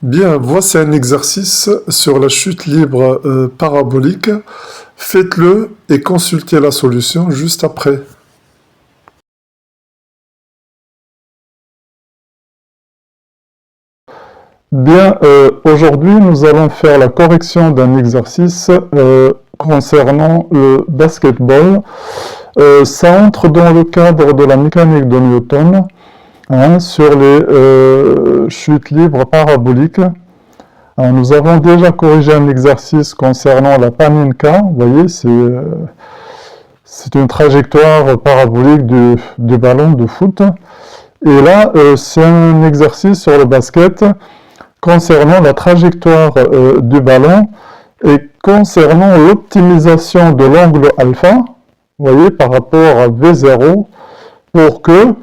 Bien, voici un exercice sur la chute libre parabolique. Faites-le et consultez la solution juste après. Bien, aujourd'hui nous allons faire la correction d'un exercice concernant le basketball. Ça entre dans le cadre de la mécanique de Newton, sur les chutes libres paraboliques. Alors, nous avons déjà corrigé un exercice concernant la paninka. Vous voyez, c'est une trajectoire parabolique du ballon de foot. Et là, c'est un exercice sur le basket concernant la trajectoire du ballon et concernant l'optimisation de l'angle alpha, vous voyez, par rapport à V0, pour que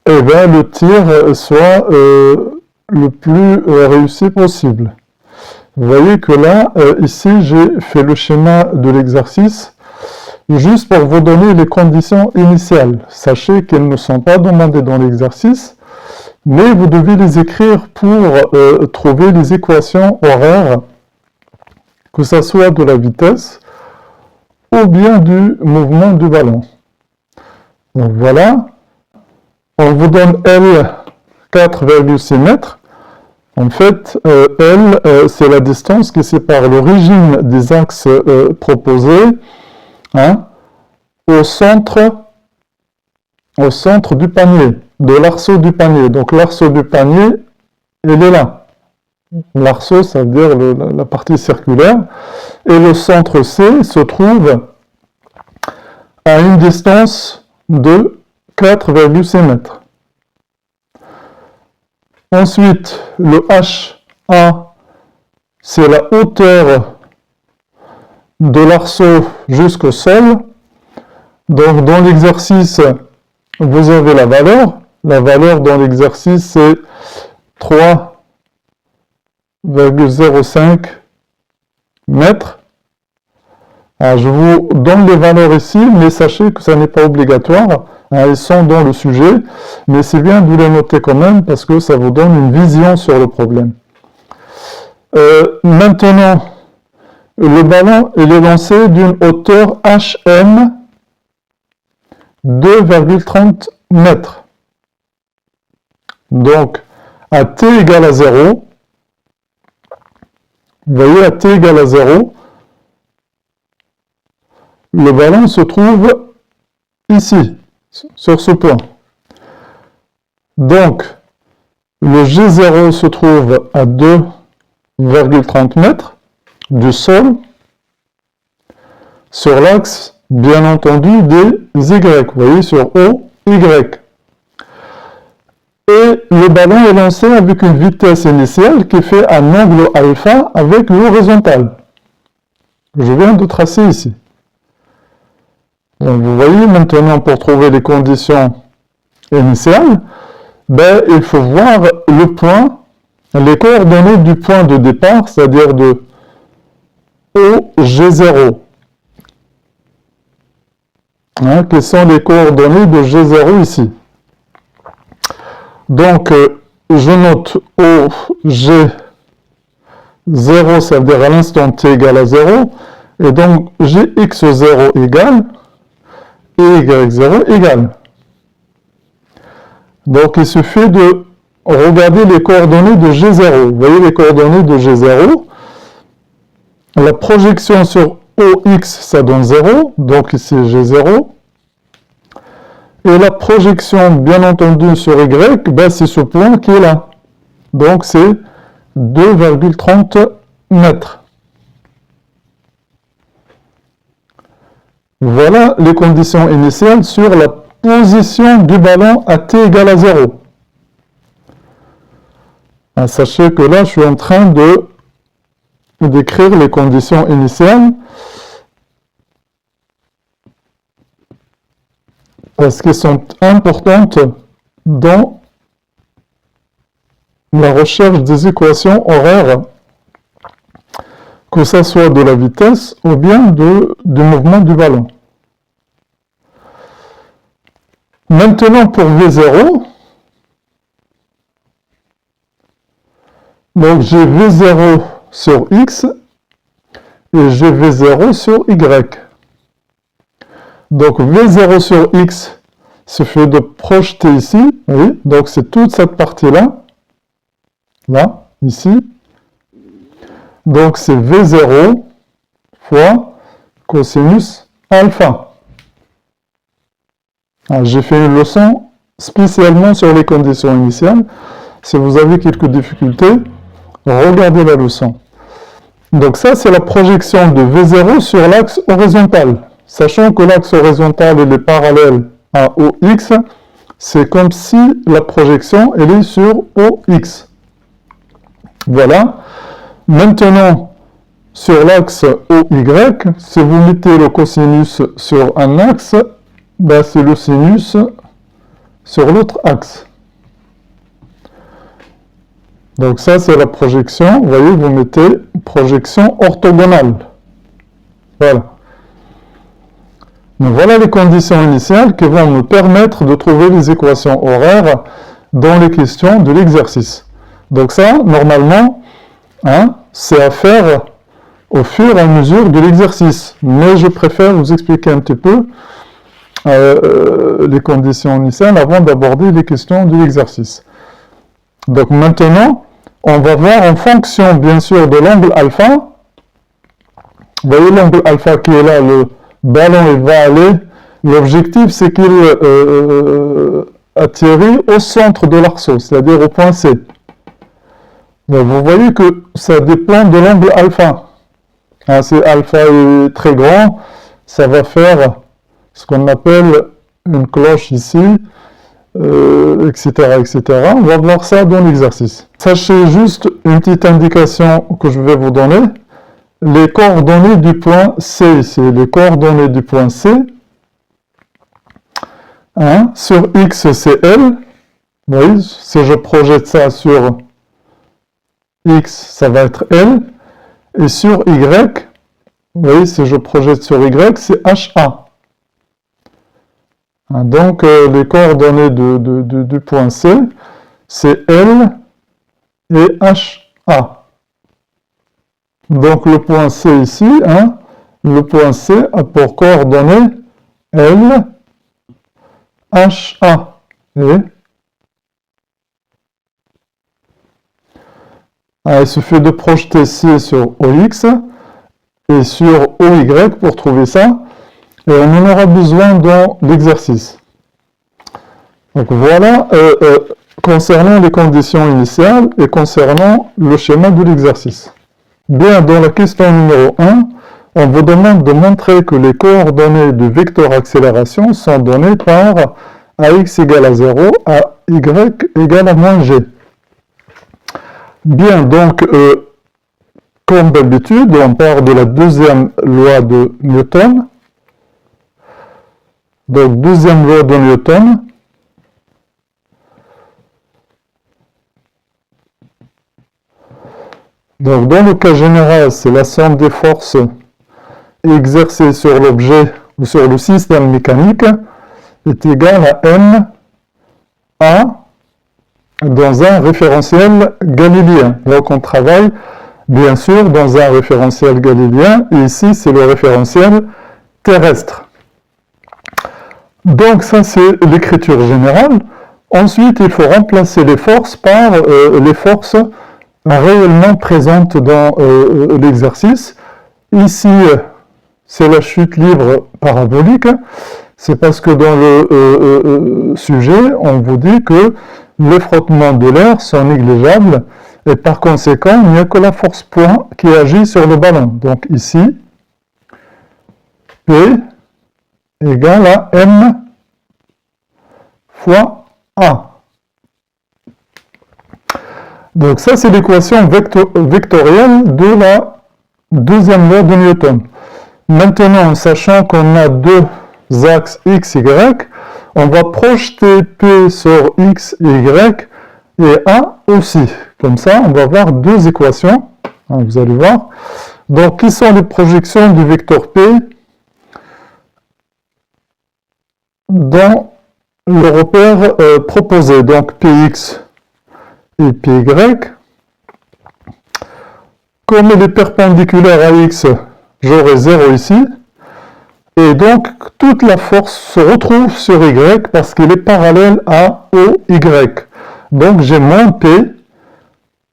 le tir soit le plus réussi possible. Vous voyez que là, ici, j'ai fait le schéma de l'exercice juste pour vous donner les conditions initiales. Sachez qu'elles ne sont pas demandées dans l'exercice, mais vous devez les écrire pour trouver les équations horaires, que ce soit de la vitesse ou bien du mouvement du ballon. Donc voilà, on vous donne L 4,6 mètres. En fait, L, c'est la distance qui sépare l'origine des axes proposés au centre du panier, de l'arceau du panier. Donc l'arceau du panier, il est là. L'arceau, ça veut dire la partie circulaire. Et le centre C se trouve à une distance de 4,6 mètres. Ensuite, le HA, c'est la hauteur de l'arceau jusqu'au sol. Donc, dans l'exercice, vous avez la valeur. La valeur dans l'exercice, c'est 3,05 mètres. Alors, je vous donne les valeurs ici, mais sachez que ça n'est pas obligatoire. Elles sont dans le sujet, mais c'est bien de les noter quand même parce que ça vous donne une vision sur le problème. Maintenant, le ballon il est lancé d'une hauteur HM 2,30 mètres. Donc, à t égale à 0, vous voyez, à t égale à 0, le ballon se trouve ici, sur ce point. Donc, le G0 se trouve à 2,30 mètres du sol, sur l'axe, bien entendu, des Y. Vous voyez, sur O, Y. Et le ballon est lancé avec une vitesse initiale qui fait un angle alpha avec l'horizontale. Je viens de tracer ici. Donc vous voyez maintenant, pour trouver les conditions initiales, il faut voir le point, les coordonnées du point de départ, c'est-à-dire de OG0. Quelles sont les coordonnées de G0 ici? Donc, je note OG0, ça veut dire à l'instant t égale à 0, et donc GX0 égale et Y0 égale. Donc, il suffit de regarder les coordonnées de G0. Vous voyez les coordonnées de G0. La projection sur OX, ça donne 0. Donc, ici, G0. Et la projection, bien entendu, sur Y, c'est ce point qui est là. Donc, c'est 2,30 mètres. Voilà les conditions initiales sur la position du ballon à t égale à 0. Sachez que là, je suis en train d'écrire les conditions initiales parce qu'elles sont importantes dans la recherche des équations horaires, que ce soit de la vitesse ou bien du mouvement du ballon. Maintenant, pour V0, Donc j'ai V0 sur X et j'ai V0 sur Y. Donc V0 sur X se fait de projeter ici, oui, donc c'est toute cette partie-là, là, ici. Donc c'est V0 fois cosinus alpha. J'ai fait une leçon spécialement sur les conditions initiales. Si vous avez quelques difficultés, regardez la leçon. Donc ça, c'est la projection de V0 sur l'axe horizontal. Sachant que l'axe horizontal il est parallèle à OX, c'est comme si la projection elle est sur OX. Voilà. Maintenant, sur l'axe OY, si vous mettez le cosinus sur un axe, ben c'est le sinus sur l'autre axe. Donc ça, c'est la projection. Vous voyez, vous mettez projection orthogonale. Voilà. Donc voilà les conditions initiales qui vont nous permettre de trouver les équations horaires dans les questions de l'exercice. Donc ça, normalement, c'est à faire au fur et à mesure de l'exercice. Mais je préfère vous expliquer un petit peu les conditions initiales avant d'aborder les questions de l'exercice. Donc maintenant, on va voir en fonction, bien sûr, de l'angle alpha. Vous voyez l'angle alpha qui est là, le ballon il va aller. L'objectif, c'est qu'il atterrit au centre de l'arceau, c'est-à-dire au point C. Donc, vous voyez que ça dépend de l'angle alpha. Si alpha est très grand, ça va faire ce qu'on appelle une cloche ici, etc., etc. On va voir ça dans l'exercice. Sachez juste une petite indication que je vais vous donner. Les coordonnées du point C ici, les coordonnées du point C, sur X c'est L, oui, si je projette ça sur X, ça va être L, et sur Y, oui, si je projette sur Y, c'est HA. Donc, les coordonnées du point C, c'est L et HA. Donc, le point C ici, le point C a pour coordonnées L, HA. Il suffit de projeter C sur OX et sur OY pour trouver ça. Et on en aura besoin dans l'exercice. Donc voilà, concernant les conditions initiales et concernant le schéma de l'exercice. Bien, dans la question numéro 1, on vous demande de montrer que les coordonnées du vecteur accélération sont données par AX égale à 0, à Y égale à moins G. Bien, donc, comme d'habitude, on part de la deuxième loi de Newton. Donc, deuxième loi de Newton. Donc, dans le cas général, c'est la somme des forces exercées sur l'objet ou sur le système mécanique est égale à M A dans un référentiel galiléen. Donc, on travaille bien sûr dans un référentiel galiléen et ici, c'est le référentiel terrestre. Donc ça, c'est l'écriture générale. Ensuite, il faut remplacer les forces par les forces réellement présentes dans l'exercice. Ici, c'est la chute libre parabolique. C'est parce que dans le sujet, on vous dit que les frottements de l'air sont négligeables et par conséquent, il n'y a que la force point qui agit sur le ballon. Donc ici, P égale à M fois A. Donc ça, c'est l'équation vectorielle de la deuxième loi de Newton. Maintenant, sachant qu'on a deux axes X, Y, on va projeter P sur X et Y et A aussi. Comme ça, on va avoir deux équations. Vous allez voir. Donc, qui sont les projections du vecteur P dans le repère proposé, donc Px et Py. Comme il est perpendiculaire à x, j'aurai 0 ici. Et donc, toute la force se retrouve sur y parce qu'il est parallèle à OY. Donc, j'ai moins P.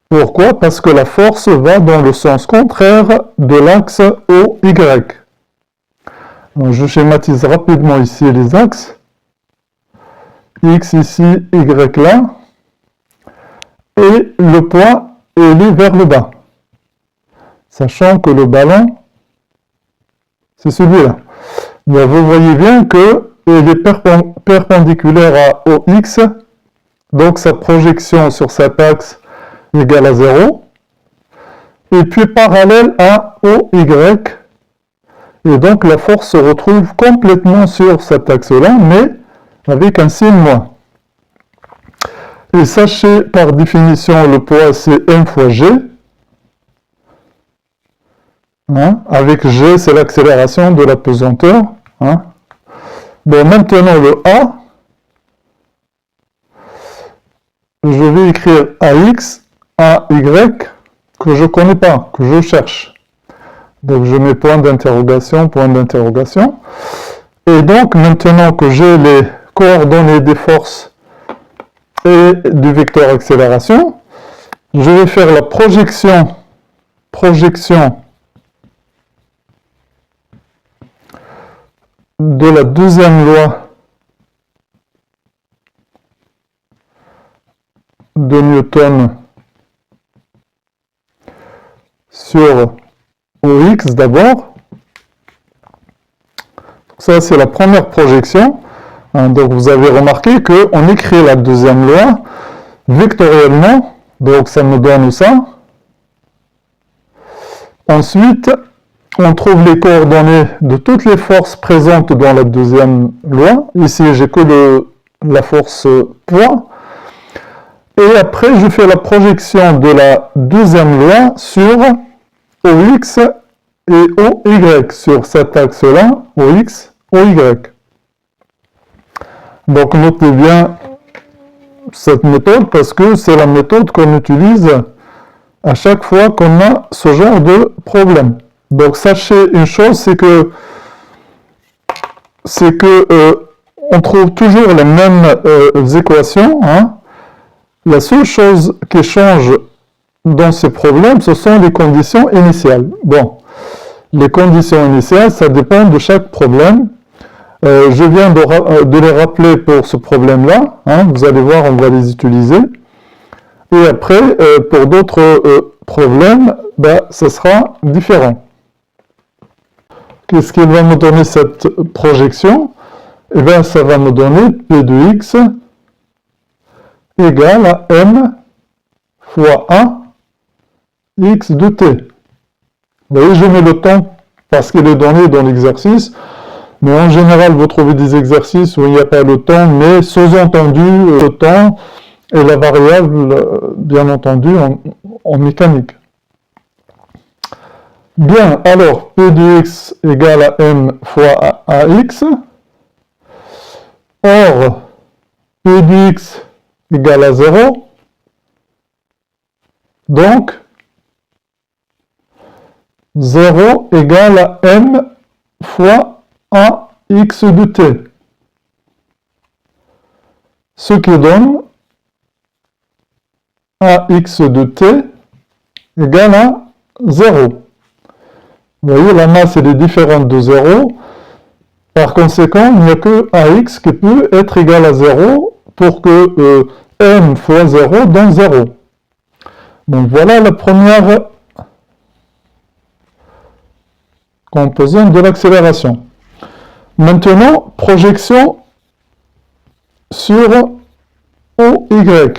Pourquoi? Parce que la force va dans le sens contraire de l'axe OY. Donc, je schématise rapidement ici les axes. X ici, Y là. Et le poids est vers le bas. Sachant que le ballon, c'est celui-là. Mais vous voyez bien qu'il est perpendiculaire à OX, donc sa projection sur cet axe égale à 0, et puis parallèle à OY, et donc la force se retrouve complètement sur cet axe-là, mais avec un signe moins. Et sachez, par définition, le poids c'est m fois g, hein, avec g c'est l'accélération de la pesanteur. Hein. Bon, maintenant le A, je vais écrire AX, AY, que je ne connais pas, que je cherche. Donc je mets point d'interrogation, point d'interrogation. Et donc maintenant que j'ai les coordonnées des forces et du vecteur accélération, je vais faire la projection de la deuxième loi de Newton sur OX d'abord. Ça, c'est la première projection. Donc, vous avez remarqué qu'on écrit la deuxième loi vectoriellement. Donc, ça me donne ça. Ensuite, on trouve les coordonnées de toutes les forces présentes dans la deuxième loi. Ici, j'ai que la force poids. Et après, je fais la projection de la deuxième loi sur OX et OY, sur cet axe-là, OX, OY. Donc, notez bien cette méthode parce que c'est la méthode qu'on utilise à chaque fois qu'on a ce genre de problème. Donc, sachez une chose, c'est que on trouve toujours les mêmes équations. Hein. La seule chose qui change dans ces problèmes, ce sont les conditions initiales. Bon, les conditions initiales, ça dépend de chaque problème. Je viens de les rappeler pour ce problème-là. Hein. Vous allez voir, on va les utiliser. Et après, pour d'autres problèmes, ce sera différent. Qu'est-ce qu'il va me donner cette projection? Eh bien, ça va me donner P de x égale à m fois a x de t. Vous voyez, je mets le temps parce qu'il est donné dans l'exercice. Mais en général, vous trouvez des exercices où il n'y a pas le temps, mais sous-entendu, le temps est la variable, bien entendu, en mécanique. Bien, alors, P de x égale à m fois ax. Or, P de x égale à 0. Donc, 0 égale à m fois ax de t. Ce qui donne ax de t égale à 0. Vous voyez, la masse elle est différente de 0. Par conséquent, il n'y a que ax qui peut être égal à 0 pour que m fois 0 donne 0. Donc voilà la première composante de l'accélération. Maintenant, projection sur OY.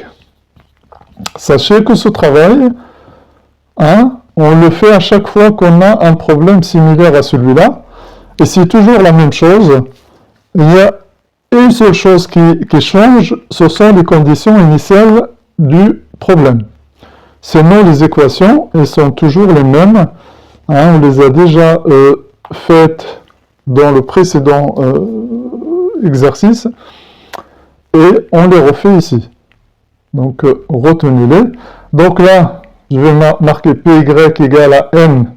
Sachez que ce travail, on le fait à chaque fois qu'on a un problème similaire à celui-là. Et c'est toujours la même chose. Il y a une seule chose qui change, ce sont les conditions initiales du problème. Sinon, les équations, elles sont toujours les mêmes. On les a déjà faites dans le précédent exercice. Et on les refait ici. Donc, retenez-les. Donc là, je vais marquer py égale à m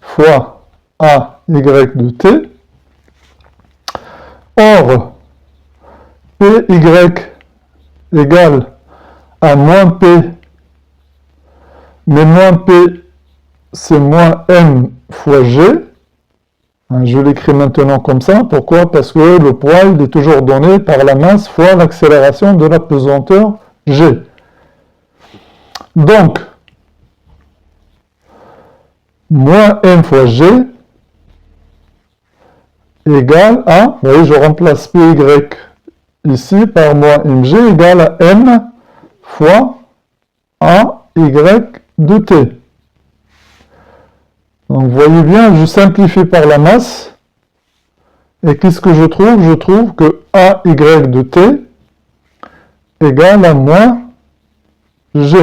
fois a y de t. Or, py égale à moins p, mais moins p, c'est moins m fois g. Je l'écris maintenant comme ça. Pourquoi? Parce que le poids, il est toujours donné par la masse fois l'accélération de la pesanteur g. Donc, moins m fois g égale à, vous voyez, je remplace py ici par moins mg égale à m fois a y de t. Donc, vous voyez bien, je simplifie par la masse. Et qu'est-ce que je trouve? Je trouve que a y de t égale à moins g.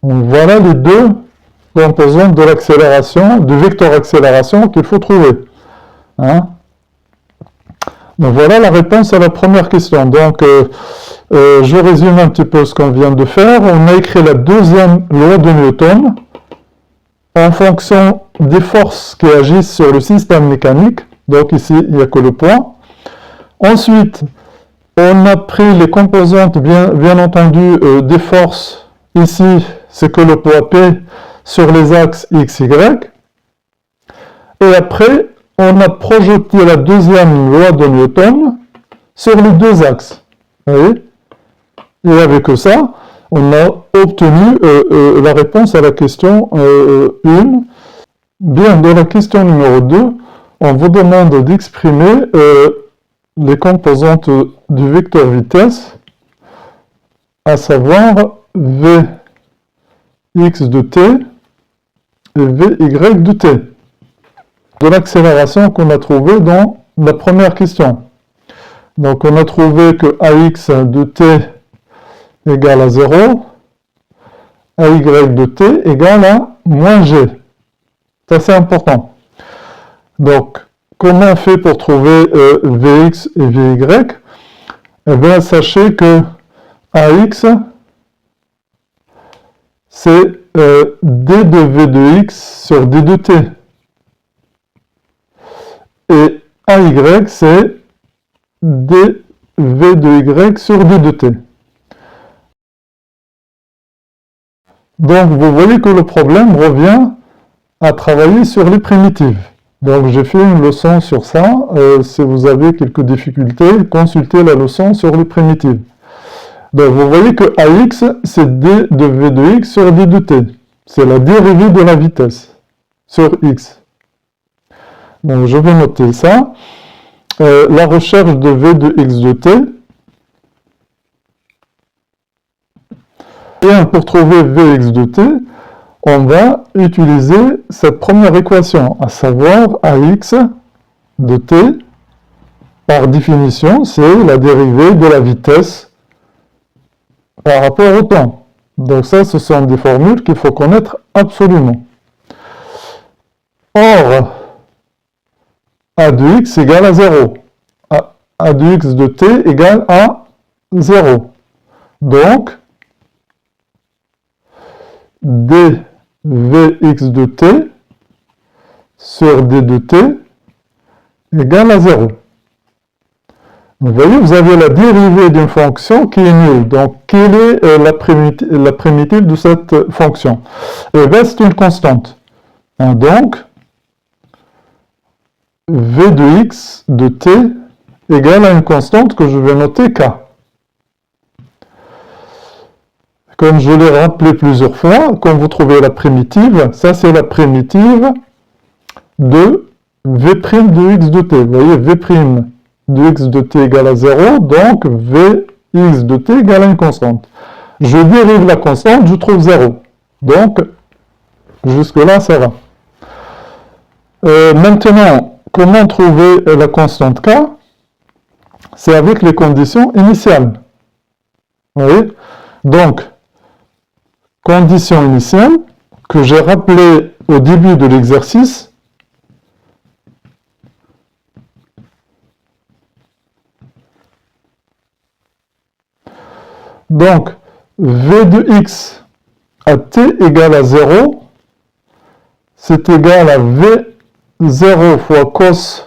Donc, voilà les deux composantes de l'accélération, du vecteur accélération qu'il faut trouver. Hein? Donc voilà la réponse à la première question. Donc je résume un petit peu ce qu'on vient de faire. On a écrit la deuxième loi de Newton en fonction des forces qui agissent sur le système mécanique. Donc ici, il n'y a que le poids. Ensuite, on a pris les composantes, bien entendu, des forces. Ici, c'est que le poids P sur les axes X, Y. Et après, on a projeté la deuxième loi de Newton sur les deux axes. Vous voyez? Et avec ça, on a obtenu la réponse à la question 1. Bien, dans la question numéro 2, on vous demande d'exprimer les composantes du vecteur vitesse, à savoir Vx de t et Vy de t, de l'accélération qu'on a trouvée dans la première question. Donc on a trouvé que Ax de t égale à 0, AY de t égale à moins g. Ça c'est important. Donc, comment on fait pour trouver Vx et Vy? Eh bien, sachez que Ax, c'est d de v de x sur d de t. Et AY, c'est dv de y sur d de t. Donc, vous voyez que le problème revient à travailler sur les primitives. Donc, j'ai fait une leçon sur ça. Si vous avez quelques difficultés, consultez la leçon sur les primitives. Donc, vous voyez que AX, c'est d de v de x sur d de t. C'est la dérivée de la vitesse sur x. Donc, je vais noter ça. La recherche de v de x de t. Et pour trouver Vx de t, on va utiliser cette première équation, à savoir Ax de t, par définition, c'est la dérivée de la vitesse par rapport au temps. Donc ça, ce sont des formules qu'il faut connaître absolument. Or, A de x égale à 0. A de x de t égale à 0. Donc, dvx de t sur d de t égale à 0. Vous voyez, vous avez la dérivée d'une fonction qui est nulle. Donc, quelle est la primitive de cette fonction? Eh bien, c'est une constante. Donc, v de x de t égale à une constante que je vais noter k. Comme je l'ai rappelé plusieurs fois, quand vous trouvez la primitive, ça c'est la primitive de v' de x de t. Vous voyez, v' de x de t égale à 0, donc vx de t égale à une constante. Je dérive la constante, je trouve 0. Donc, jusque-là, ça va. Maintenant, comment trouver la constante k? C'est avec les conditions initiales. Vous voyez? Donc, condition initiale que j'ai rappelée au début de l'exercice. Donc, v de x à t égale à 0, c'est égal à v0 fois cos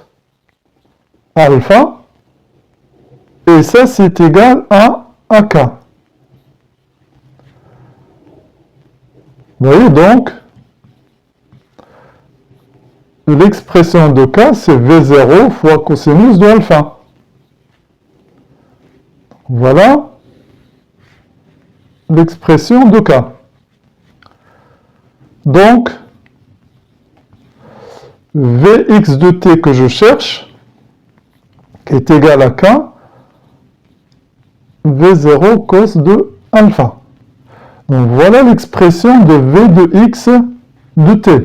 alpha, et ça c'est égal à ak. Vous voyez donc, l'expression de k c'est v0 fois cosinus de alpha. Voilà l'expression de k. Donc, Vx de t que je cherche, qui est égal à k, V0 cos de alpha. Donc voilà l'expression de V de x de t.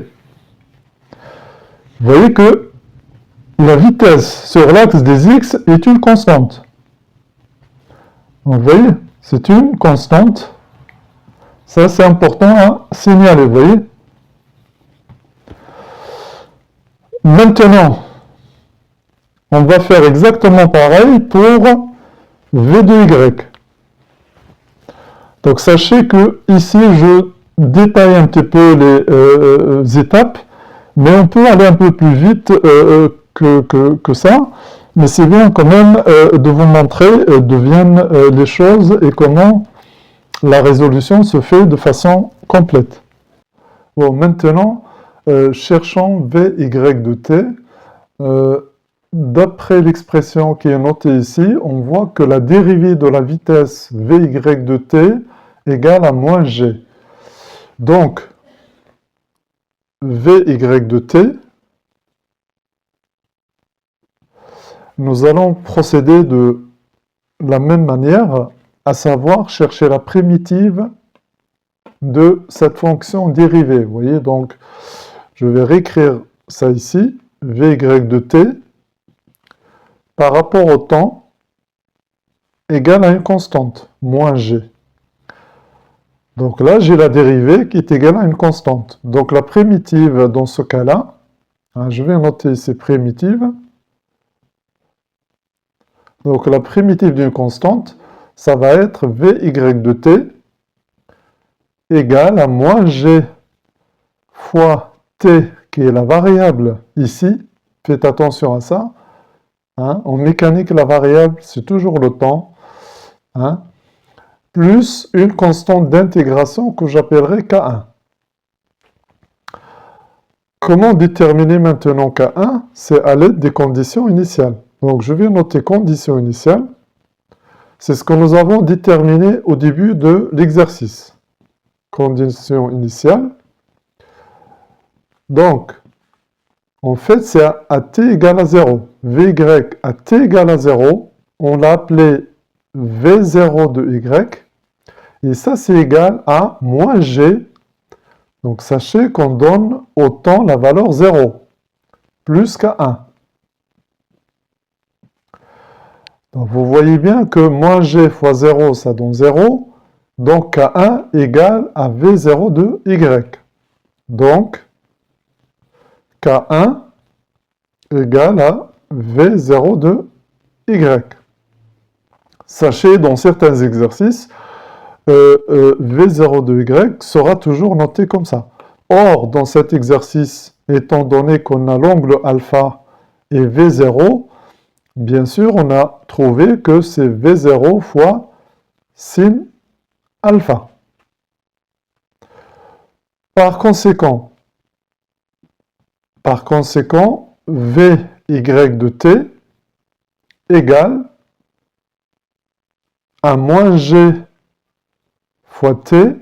Vous voyez que la vitesse sur l'axe des x est une constante. Donc, vous voyez, c'est une constante. Ça, c'est important à signaler, vous voyez. Maintenant, on va faire exactement pareil pour V de Y. Donc, sachez que ici, je détaille un petit peu les étapes, mais on peut aller un peu plus vite que ça. Mais c'est bien quand même de vous montrer d'où viennent les choses et comment la résolution se fait de façon complète. Bon, maintenant, cherchons Vy de t. D'après l'expression qui est notée ici, on voit que la dérivée de la vitesse Vy de t égale à moins g. Donc, Vy de t, nous allons procéder de la même manière, à savoir chercher la primitive de cette fonction dérivée. Vous voyez, donc, je vais réécrire ça ici, Vy de t, par rapport au temps, égale à une constante, moins g. Donc là, j'ai la dérivée qui est égale à une constante. Donc la primitive dans ce cas-là, je vais noter ces primitives. Donc la primitive d'une constante, ça va être Vy de t égale à moins g fois t, qui est la variable ici. Faites attention à ça. En mécanique, la variable, c'est toujours le temps. Plus une constante d'intégration que j'appellerai K1. Comment déterminer maintenant K1? C'est à l'aide des conditions initiales. Donc je vais noter conditions initiales. C'est ce que nous avons déterminé au début de l'exercice. Condition initiale. Donc, en fait, c'est à t égale à 0. Vy à t égale à 0, on l'a appelé V0 de y. Et ça, c'est égal à moins g. Donc, sachez qu'on donne au temps la valeur 0, plus K1. Donc, vous voyez bien que moins g fois 0, ça donne 0. Donc, K1 égale à V0 de y. Donc, K1 égale à V0 de y. Sachez, dans certains exercices, V0 de y sera toujours noté comme ça. Or, dans cet exercice, étant donné qu'on a l'angle alpha et V0, bien sûr, on a trouvé que c'est V0 fois sin alpha. Par conséquent, Vy de t égale à moins g fois t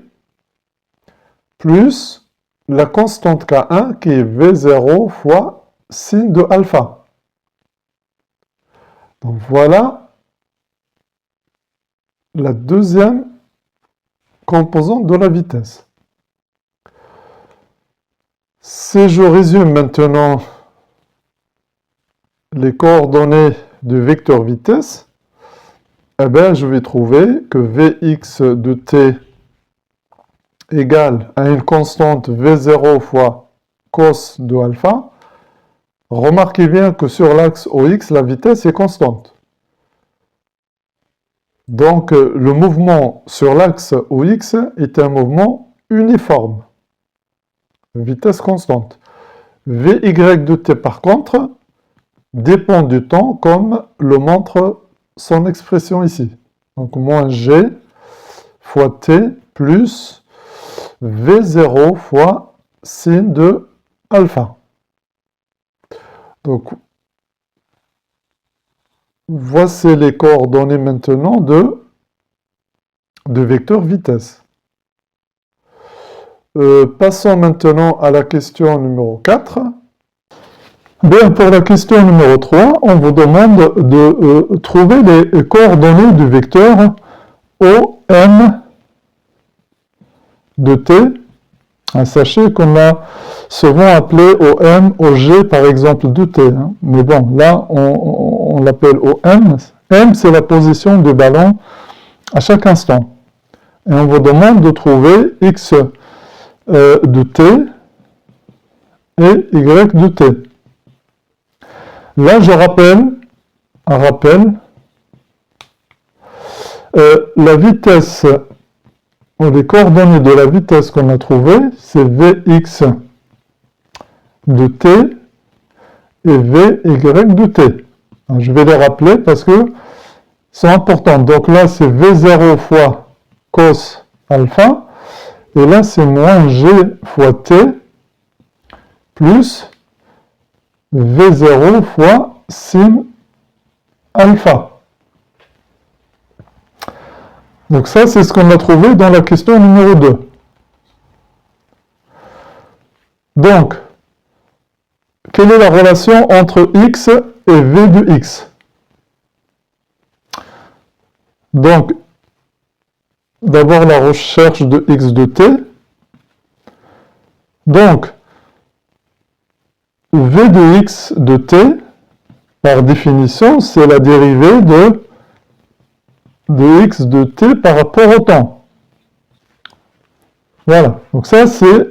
plus la constante K1 qui est V0 fois sin de alpha. Donc voilà la deuxième composante de la vitesse. Si je résume maintenant les coordonnées du vecteur vitesse, eh bien, je vais trouver que Vx de t égale à une constante V0 fois cos de alpha. Remarquez bien que sur l'axe OX, la vitesse est constante. Donc, le mouvement sur l'axe OX est un mouvement uniforme, vitesse constante. Vy de t, par contre, dépend du temps, comme le montre son expression ici. Donc, moins g fois t plus v0 fois sin de alpha. Donc, voici les coordonnées maintenant de vecteur vitesse. Passons maintenant à la question numéro 4. Bien, pour la question numéro 3, on vous demande de trouver les coordonnées du vecteur OM de t. Sachez qu'on a souvent appelé OM, OG par exemple de t. Mais bon, là, on l'appelle OM. M, c'est la position du ballon à chaque instant. Et on vous demande de trouver x de t et y de t. Là, je rappelle, la vitesse, ou les coordonnées de la vitesse qu'on a trouvée, c'est Vx de t et Vy de t. Alors, je vais les rappeler parce que c'est important. Donc là, c'est V0 fois cos alpha, et là, c'est moins g fois t plus V0 fois sin alpha. Donc ça, c'est ce qu'on a trouvé dans la question numéro 2. Donc, quelle est la relation entre x et v de x? Donc, d'abord la recherche de x de t. Donc, v de x de t, par définition, c'est la dérivée de x de t par rapport au temps. Voilà, donc ça c'est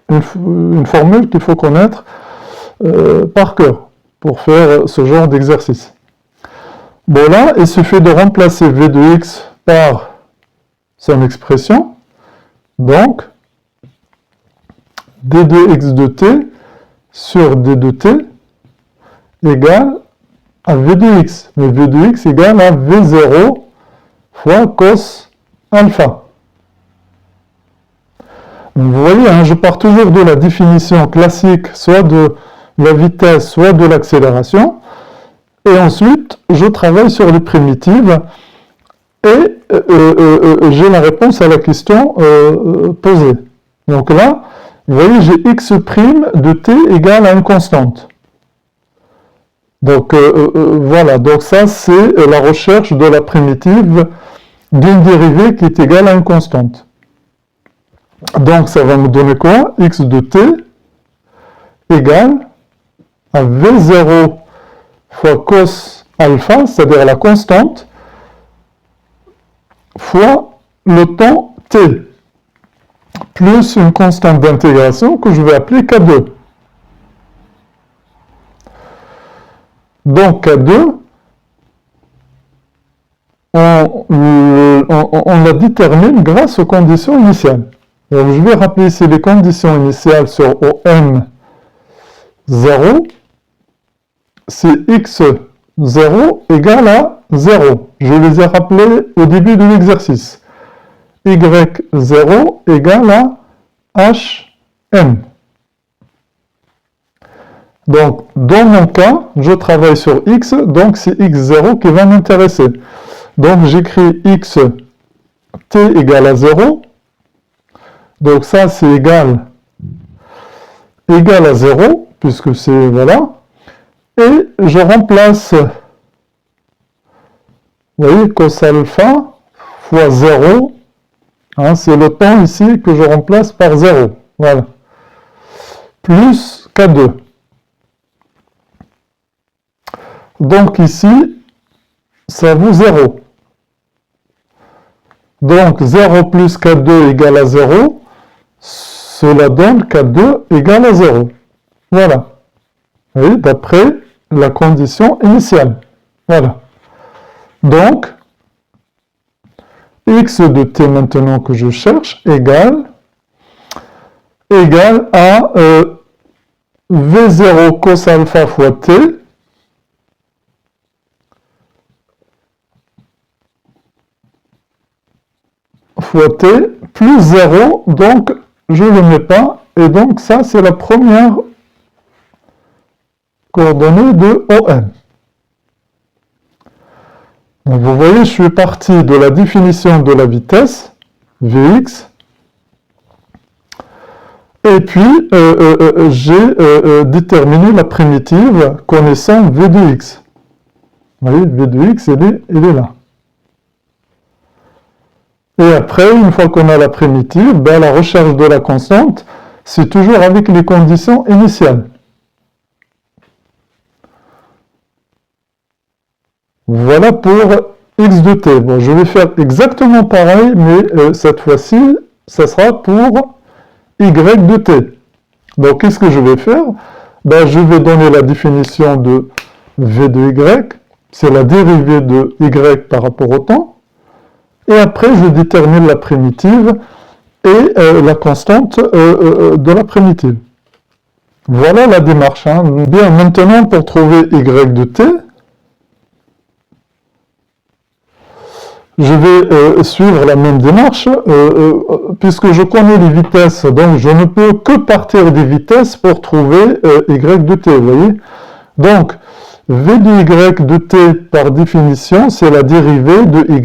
une formule qu'il faut connaître par cœur pour faire ce genre d'exercice. Bon là, il suffit de remplacer v de x par son expression, donc d de x de t sur d de t égale à v de x, mais v de x égale à v0 fois cos alpha. Donc vous voyez, je pars toujours de la définition classique, soit de la vitesse, soit de l'accélération, et ensuite je travaille sur les primitives, et j'ai la réponse à la question posée. Donc là, vous voyez, j'ai x' de t égale à une constante. Donc voilà, donc ça c'est la recherche de la primitive d'une dérivée qui est égale à une constante. Donc ça va me donner quoi? X de t égale à V0 fois cos alpha, c'est-à-dire la constante, fois le temps t, plus une constante d'intégration que je vais appeler K2. Donc K2, on la détermine grâce aux conditions initiales. Donc je vais rappeler ici les conditions initiales sur OM 0, c'est x0 égale à 0. Je les ai rappelés au début de l'exercice. y0 égale à hm. Donc, dans mon cas, je travaille sur x, donc c'est x0 qui va m'intéresser. Donc, j'écris x t égale à 0. Donc, ça, c'est égal à 0, puisque c'est, voilà. Et je remplace, vous voyez, cos alpha fois 0. C'est le temps ici que je remplace par 0. Voilà. Plus K2. Donc ici, ça vaut 0. Donc 0 plus K2 égale à 0. Cela donne K2 égale à 0. Voilà. Oui, d'après la condition initiale. Voilà. Donc, x de t maintenant que je cherche égale à v0 cos alpha fois t plus 0, donc je ne le mets pas, et donc ça c'est la première coordonnée de OM. Donc vous voyez, je suis parti de la définition de la vitesse, Vx, et puis j'ai déterminé la primitive connaissant V de x. Vous voyez, V de x, il est là. Et après, une fois qu'on a la primitive, ben, la recherche de la constante, c'est toujours avec les conditions initiales. Voilà pour x de t. Bon, je vais faire exactement pareil, mais cette fois-ci, ça sera pour y de t. Donc, qu'est-ce que je vais faire? Ben, je vais donner la définition de v de y, c'est la dérivée de y par rapport au temps. Et après, je détermine la primitive et la constante de la primitive. Voilà la démarche. Hein. Bien, maintenant, pour trouver y de t, je vais suivre la même démarche, puisque je connais les vitesses, donc je ne peux que partir des vitesses pour trouver y de t, vous voyez. Donc, v de y de t, par définition, c'est la dérivée de y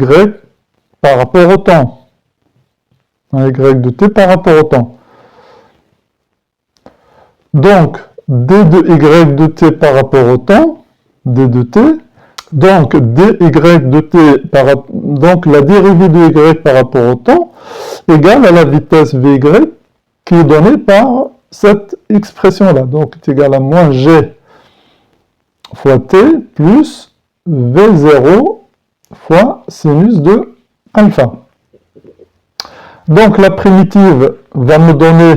par rapport au temps. Y de t par rapport au temps. Donc, d de y de t par rapport au temps, d de t, donc dy de t, donc la dérivée de y par rapport au temps, égale à la vitesse vy qui est donnée par cette expression-là. Donc, c'est égal à moins g fois t plus v0 fois sinus de alpha. Donc la primitive va me donner,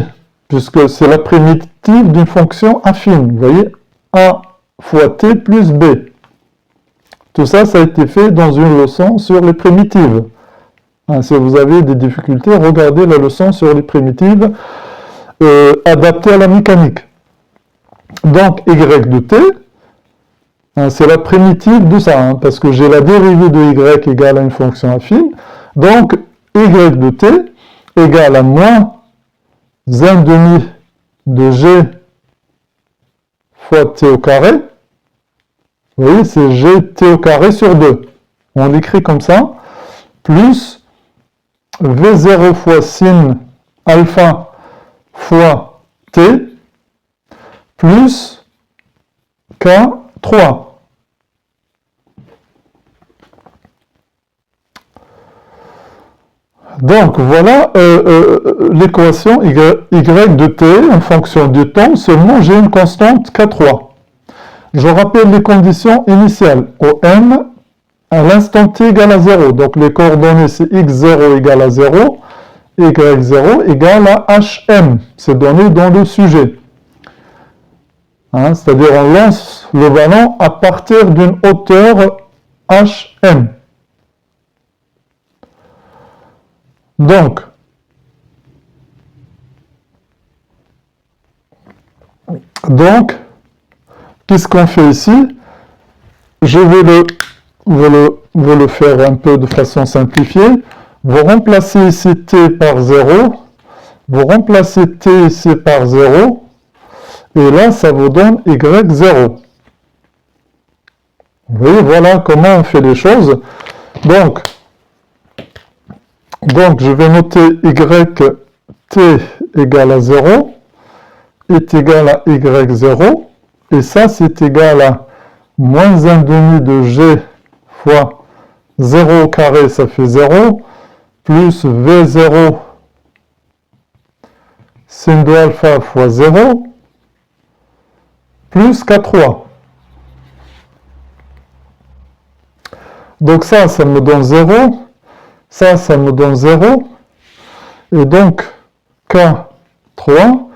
puisque c'est la primitive d'une fonction affine, vous voyez, a fois t plus b. Tout ça, ça a été fait dans une leçon sur les primitives. Hein, si vous avez des difficultés, regardez la leçon sur les primitives adaptées à la mécanique. Donc y de t, c'est la primitive de ça, hein, parce que j'ai la dérivée de y égale à une fonction affine. Donc, y de t égale à moins 1,5 de g fois t au carré. Vous voyez, c'est gt au carré sur 2. On l'écrit comme ça. Plus v0 fois sin alpha fois t plus k3. Donc voilà l'équation y de t en fonction du temps, seulement j'ai une constante k3. Je rappelle les conditions initiales. Au m, à l'instant t égale à 0. Donc les coordonnées c'est x0 égale à 0, y0 égale à hm. C'est donné dans le sujet. Hein, c'est-à-dire on lance le ballon à partir d'une hauteur hm. Donc, qu'est-ce qu'on fait ici? Je vais le faire un peu de façon simplifiée. Vous remplacez ici t par 0, vous remplacez t ici par 0, et là, ça vous donne y0. Vous voyez, voilà comment on fait les choses. Donc je vais noter y t égale à 0 est égal à y0, et ça c'est égal à moins 1,5 de g fois 0 au carré, ça fait 0, plus v0 sin de alpha fois 0, plus k3. Donc ça me donne 0, ça me donne 0, et donc k3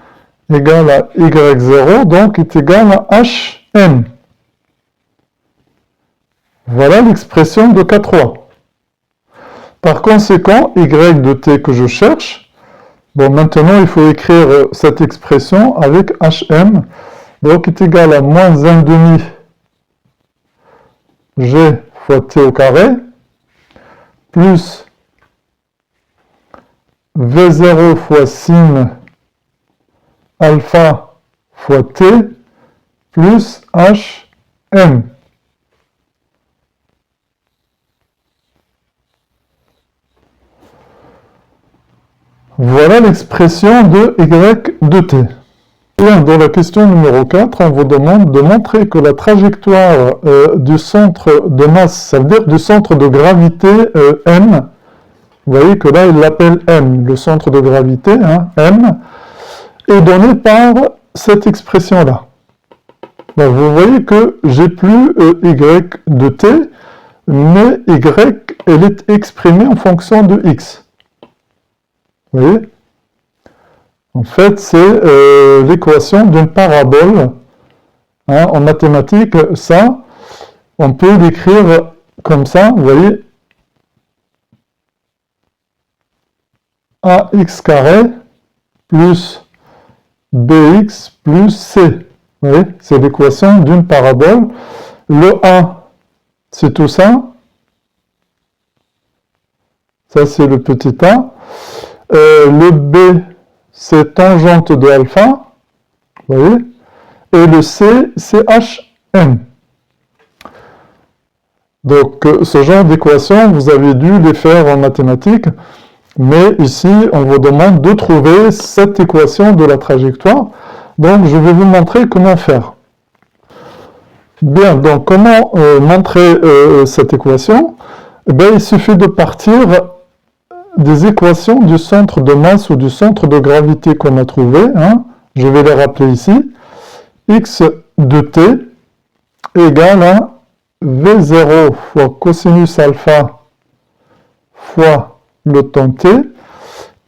égale à y0, donc est égal à hm. Voilà l'expression de k3. Par conséquent, y de t que je cherche, bon, maintenant il faut écrire cette expression avec hm, donc est égal à moins 1 demi g fois t au carré, plus v0 fois sin alpha fois t, plus hm. Voilà l'expression de y de t. Bien, dans la question numéro 4, on vous demande de montrer que la trajectoire du centre de masse, ça veut dire du centre de gravité m, vous voyez que là il l'appelle m, le centre de gravité, hein, m, est donné par cette expression-là. Donc vous voyez que j'ai plus y de t, mais y, elle est exprimée en fonction de x. Vous voyez ? En fait, c'est l'équation d'une parabole. Hein, en mathématiques, ça, on peut l'écrire comme ça, vous voyez, ax carré plus bx plus c. Vous voyez, c'est l'équation d'une parabole. Le a, c'est tout ça. Ça, c'est le petit a. Le b, c'est tangente de alpha, vous voyez, et le C, c'est hm. Donc, ce genre d'équations, vous avez dû les faire en mathématiques, mais ici, on vous demande de trouver cette équation de la trajectoire. Donc, je vais vous montrer comment faire. Bien, donc, comment montrer cette équation? Eh bien, il suffit de partir des équations du centre de masse ou du centre de gravité qu'on a trouvé, hein. Je vais les rappeler ici. X de t égale à V0 fois cosinus alpha fois le temps t,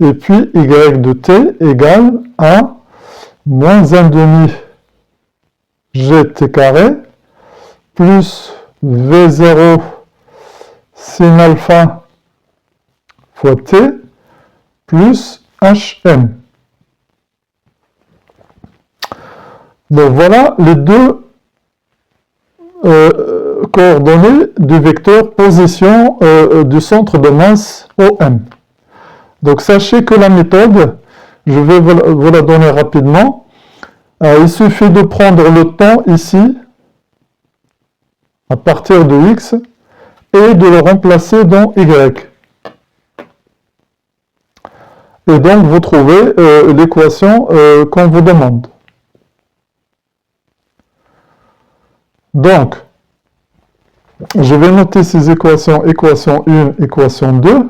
et puis Y de t égale à moins 1 demi gt carré plus V0 sin alpha fois t plus hm. Donc voilà les deux coordonnées du vecteur position du centre de masse OM. Donc sachez que la méthode, je vais vous la donner rapidement. Il suffit de prendre le temps ici, à partir de x, et de le remplacer dans y. Et donc vous trouvez l'équation qu'on vous demande. Donc, je vais noter ces équations, équation 1, équation 2.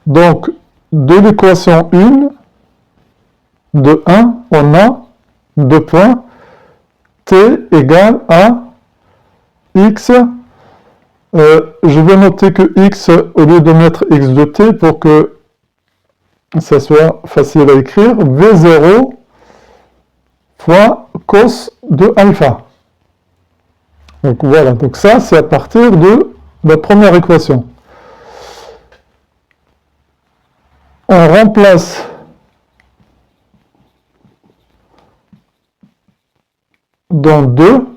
Donc, de l'équation 1, de 1, on a 2 points, t égale à x. Je vais noter que x, au lieu de mettre x de t, pour que ça soit facile à écrire, v0 fois cos de alpha. Donc voilà, donc ça c'est à partir de la première équation. On remplace dans 2,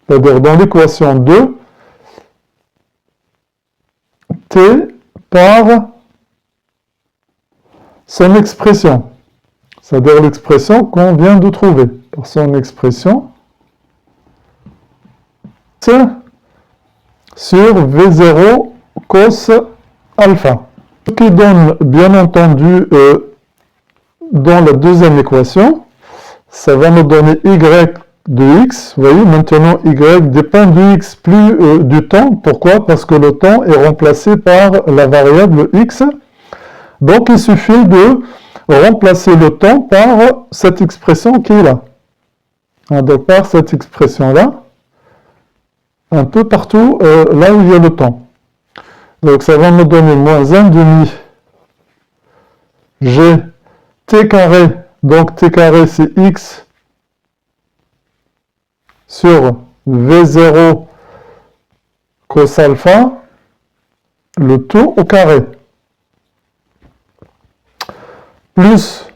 c'est-à-dire dans l'équation 2, t par son expression, c'est-à-dire l'expression qu'on vient de trouver, par son expression sur V0 cos alpha. Ce qui donne, bien entendu, dans la deuxième équation, ça va nous donner y de x. Vous voyez, maintenant y dépend de x plus du temps. Pourquoi? Parce que le temps est remplacé par la variable x. Donc il suffit de remplacer le temps par cette expression qui est là. Donc par cette expression-là, un peu partout là où il y a le temps. Donc ça va me donner moins 1 demi g t carré, donc t carré c'est x sur v0 cos alpha, le tout au carré, plus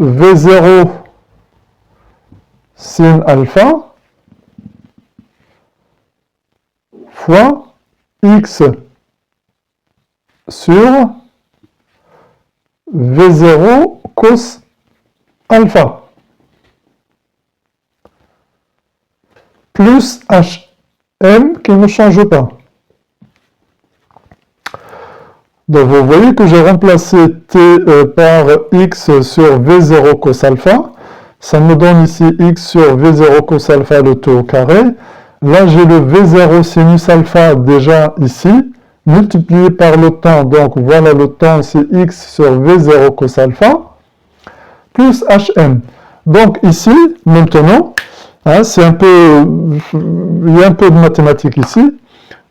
V0 sin alpha fois x sur V0 cos alpha plus Hm qui ne change pas. Donc vous voyez que j'ai remplacé t par x sur V0 cos alpha. Ça me donne ici x sur V0 cos alpha le tout au carré. Là j'ai le V0 sinus alpha déjà ici, multiplié par le temps. Donc voilà le temps, c'est x sur V0 cos alpha, plus Hm. Donc ici, maintenant, hein, c'est un peu, il y a un peu de mathématiques ici.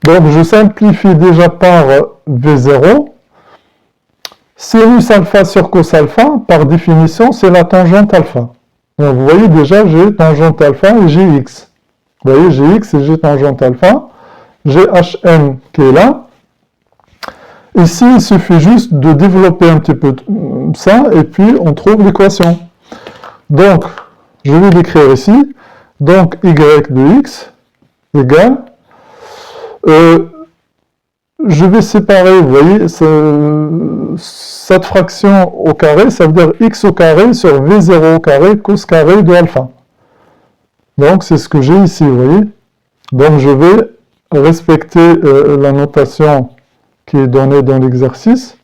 Donc je simplifie déjà par V0. Sinus alpha sur cos alpha, par définition, c'est la tangente alpha. Donc vous voyez déjà, j'ai tangente alpha et j'ai x. Vous voyez, j'ai x et j'ai tangente alpha. J'ai Hm qui est là. Ici, il suffit juste de développer un petit peu ça et puis on trouve l'équation. Donc, je vais l'écrire ici. Donc, y de x égale... je vais séparer, vous voyez, cette fraction au carré, ça veut dire x au carré sur v0 au carré cos carré de alpha. Donc, c'est ce que j'ai ici, vous voyez. Donc, je vais respecter la notation qui est donnée dans l'exercice.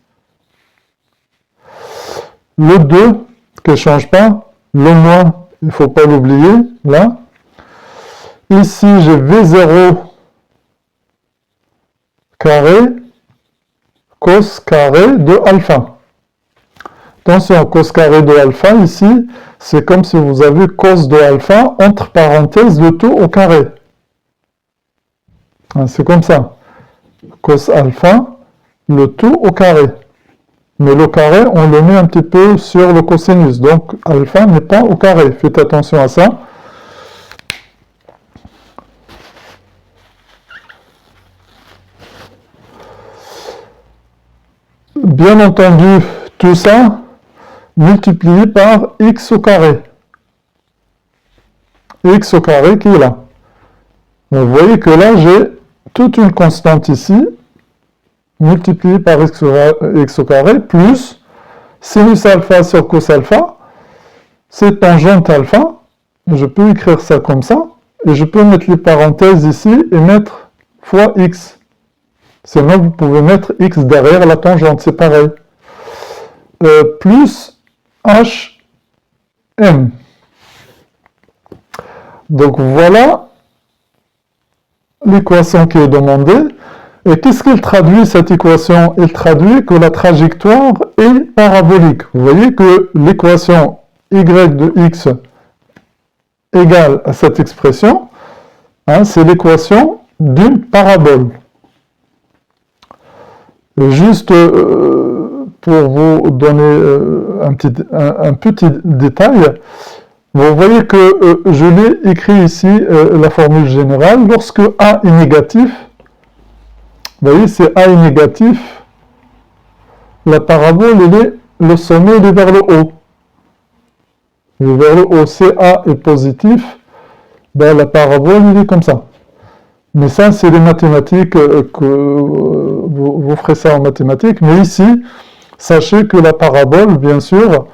Le 2, qui ne change pas. Le moins, il ne faut pas l'oublier, là. Ici, j'ai V0 carré cos carré de alpha. Attention, cos carré de alpha, ici, c'est comme si vous avez cos de alpha, entre parenthèses, le tout au carré. C'est comme ça. Cos alpha, le tout au carré. Mais le carré, on le met un petit peu sur le cosinus. Donc, alpha n'est pas au carré. Faites attention à ça. Bien entendu, tout ça multiplié par x au carré. X au carré qui est là. Donc, vous voyez que là, j'ai toute une constante ici, multiplié par x au carré, plus sinus alpha sur cos alpha, c'est tangente alpha. Je peux écrire ça comme ça, et je peux mettre les parenthèses ici et mettre fois x. Sinon, vous pouvez mettre x derrière la tangente, c'est pareil. Plus hm. Donc voilà l'équation qui est demandée. Et qu'est-ce qu'il traduit, cette équation? Il traduit que la trajectoire est parabolique. Vous voyez que l'équation y de x égale à cette expression, hein, c'est l'équation d'une parabole. Et juste pour vous donner un petit détail, vous voyez que je l'ai écrit ici, la formule générale, lorsque A est négatif, vous voyez, c'est A est négatif, la parabole, le sommet, il est vers le haut. Il est vers le haut. Si A est positif, ben, la parabole, il est comme ça. Mais ça, c'est les mathématiques, que vous ferez ça en mathématiques. Mais ici, sachez que la parabole, bien sûr,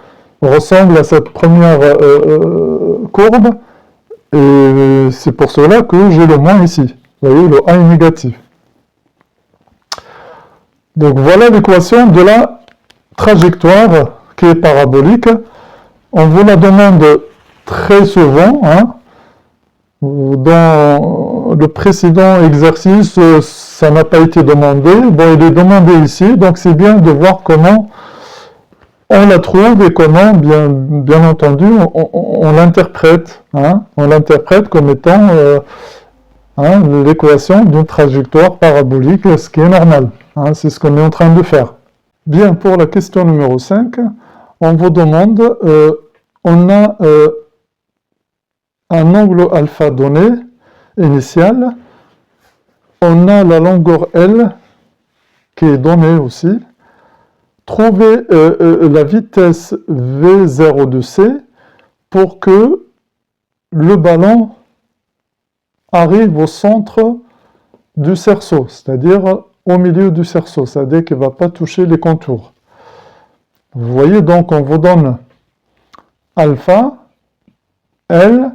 ressemble à cette première courbe. Et c'est pour cela que j'ai le moins ici. Vous voyez, le A est négatif. Donc voilà l'équation de la trajectoire qui est parabolique. On vous la demande très souvent. Hein. Dans le précédent exercice, ça n'a pas été demandé. Bon, il est demandé ici, donc c'est bien de voir comment on la trouve et comment, bien entendu, on l'interprète. Hein. On l'interprète comme étant l'équation d'une trajectoire parabolique, ce qui est normal. Hein, c'est ce qu'on est en train de faire. Bien, pour la question numéro 5, on vous demande, on a un angle alpha donné, initial, on a la longueur L qui est donnée aussi. Trouver la vitesse V0 de C pour que le ballon arrive au centre du cerceau, c'est-à-dire au milieu du cerceau, c'est-à-dire qu'il ne va pas toucher les contours. Vous voyez, donc on vous donne alpha, L,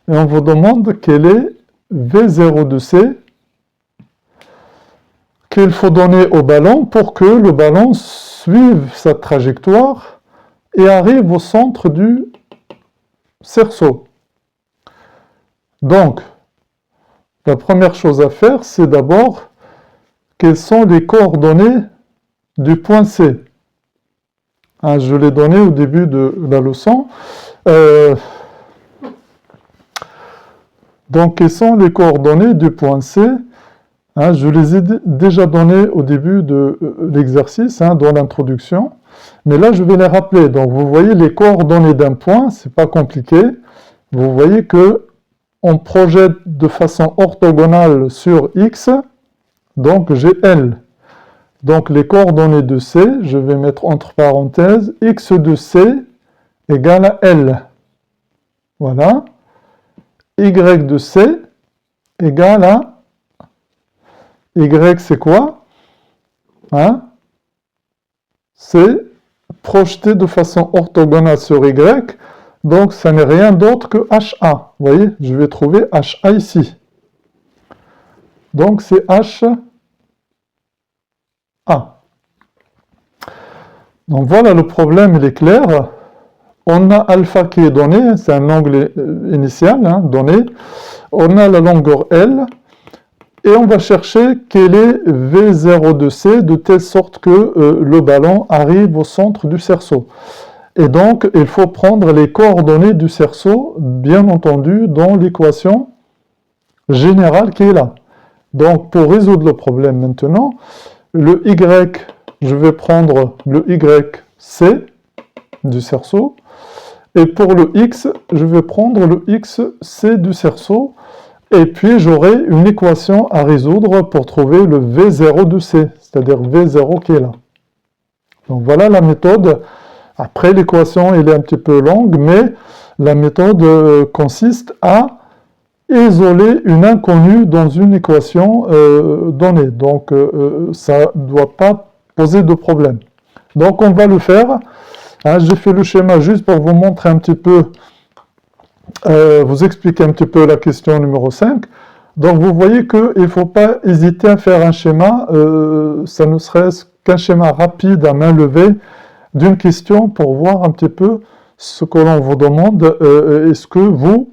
et on vous demande quel est V0 de C qu'il faut donner au ballon pour que le ballon suive sa trajectoire et arrive au centre du cerceau. Donc, la première chose à faire, c'est d'abord quelles sont les coordonnées du point C. Je l'ai donné au début de la leçon. Donc, quelles sont les coordonnées du point C? Je les ai déjà données au début de l'exercice, dans l'introduction. Mais là, je vais les rappeler. Donc, vous voyez les coordonnées d'un point, c'est pas compliqué. Vous voyez que on projette de façon orthogonale sur X, donc j'ai L. Donc, les coordonnées de C, je vais mettre entre parenthèses, X de C égale à L. Voilà. Y de C égale à Y, c'est quoi? C'est projeté de façon orthogonale sur Y, donc ça n'est rien d'autre que HA. Vous voyez, je vais trouver HA ici. Donc c'est HA. Donc voilà, le problème, il est clair. On a alpha qui est donné, c'est un angle initial donné. On a la longueur L. Et on va chercher quel est V0 de C de telle sorte que le ballon arrive au centre du cerceau. Et donc, il faut prendre les coordonnées du cerceau, bien entendu, dans l'équation générale qui est là. Donc, pour résoudre le problème maintenant, le Y, je vais prendre le YC du cerceau. Et pour le X, je vais prendre le XC du cerceau. Et puis, j'aurai une équation à résoudre pour trouver le V0 de C, c'est-à-dire V0 qui est là. Donc, voilà la méthode. Après, l'équation, elle est un petit peu longue, mais la méthode consiste à isoler une inconnue dans une équation donnée. Donc, ça ne doit pas poser de problème. Donc, on va le faire. J'ai fait le schéma juste pour vous montrer un petit peu vous expliquer un petit peu la question numéro 5. Donc, vous voyez qu'il ne faut pas hésiter à faire un schéma, ça ne serait qu'un schéma rapide à main levée d'une question pour voir un petit peu ce que l'on vous demande et ce que vous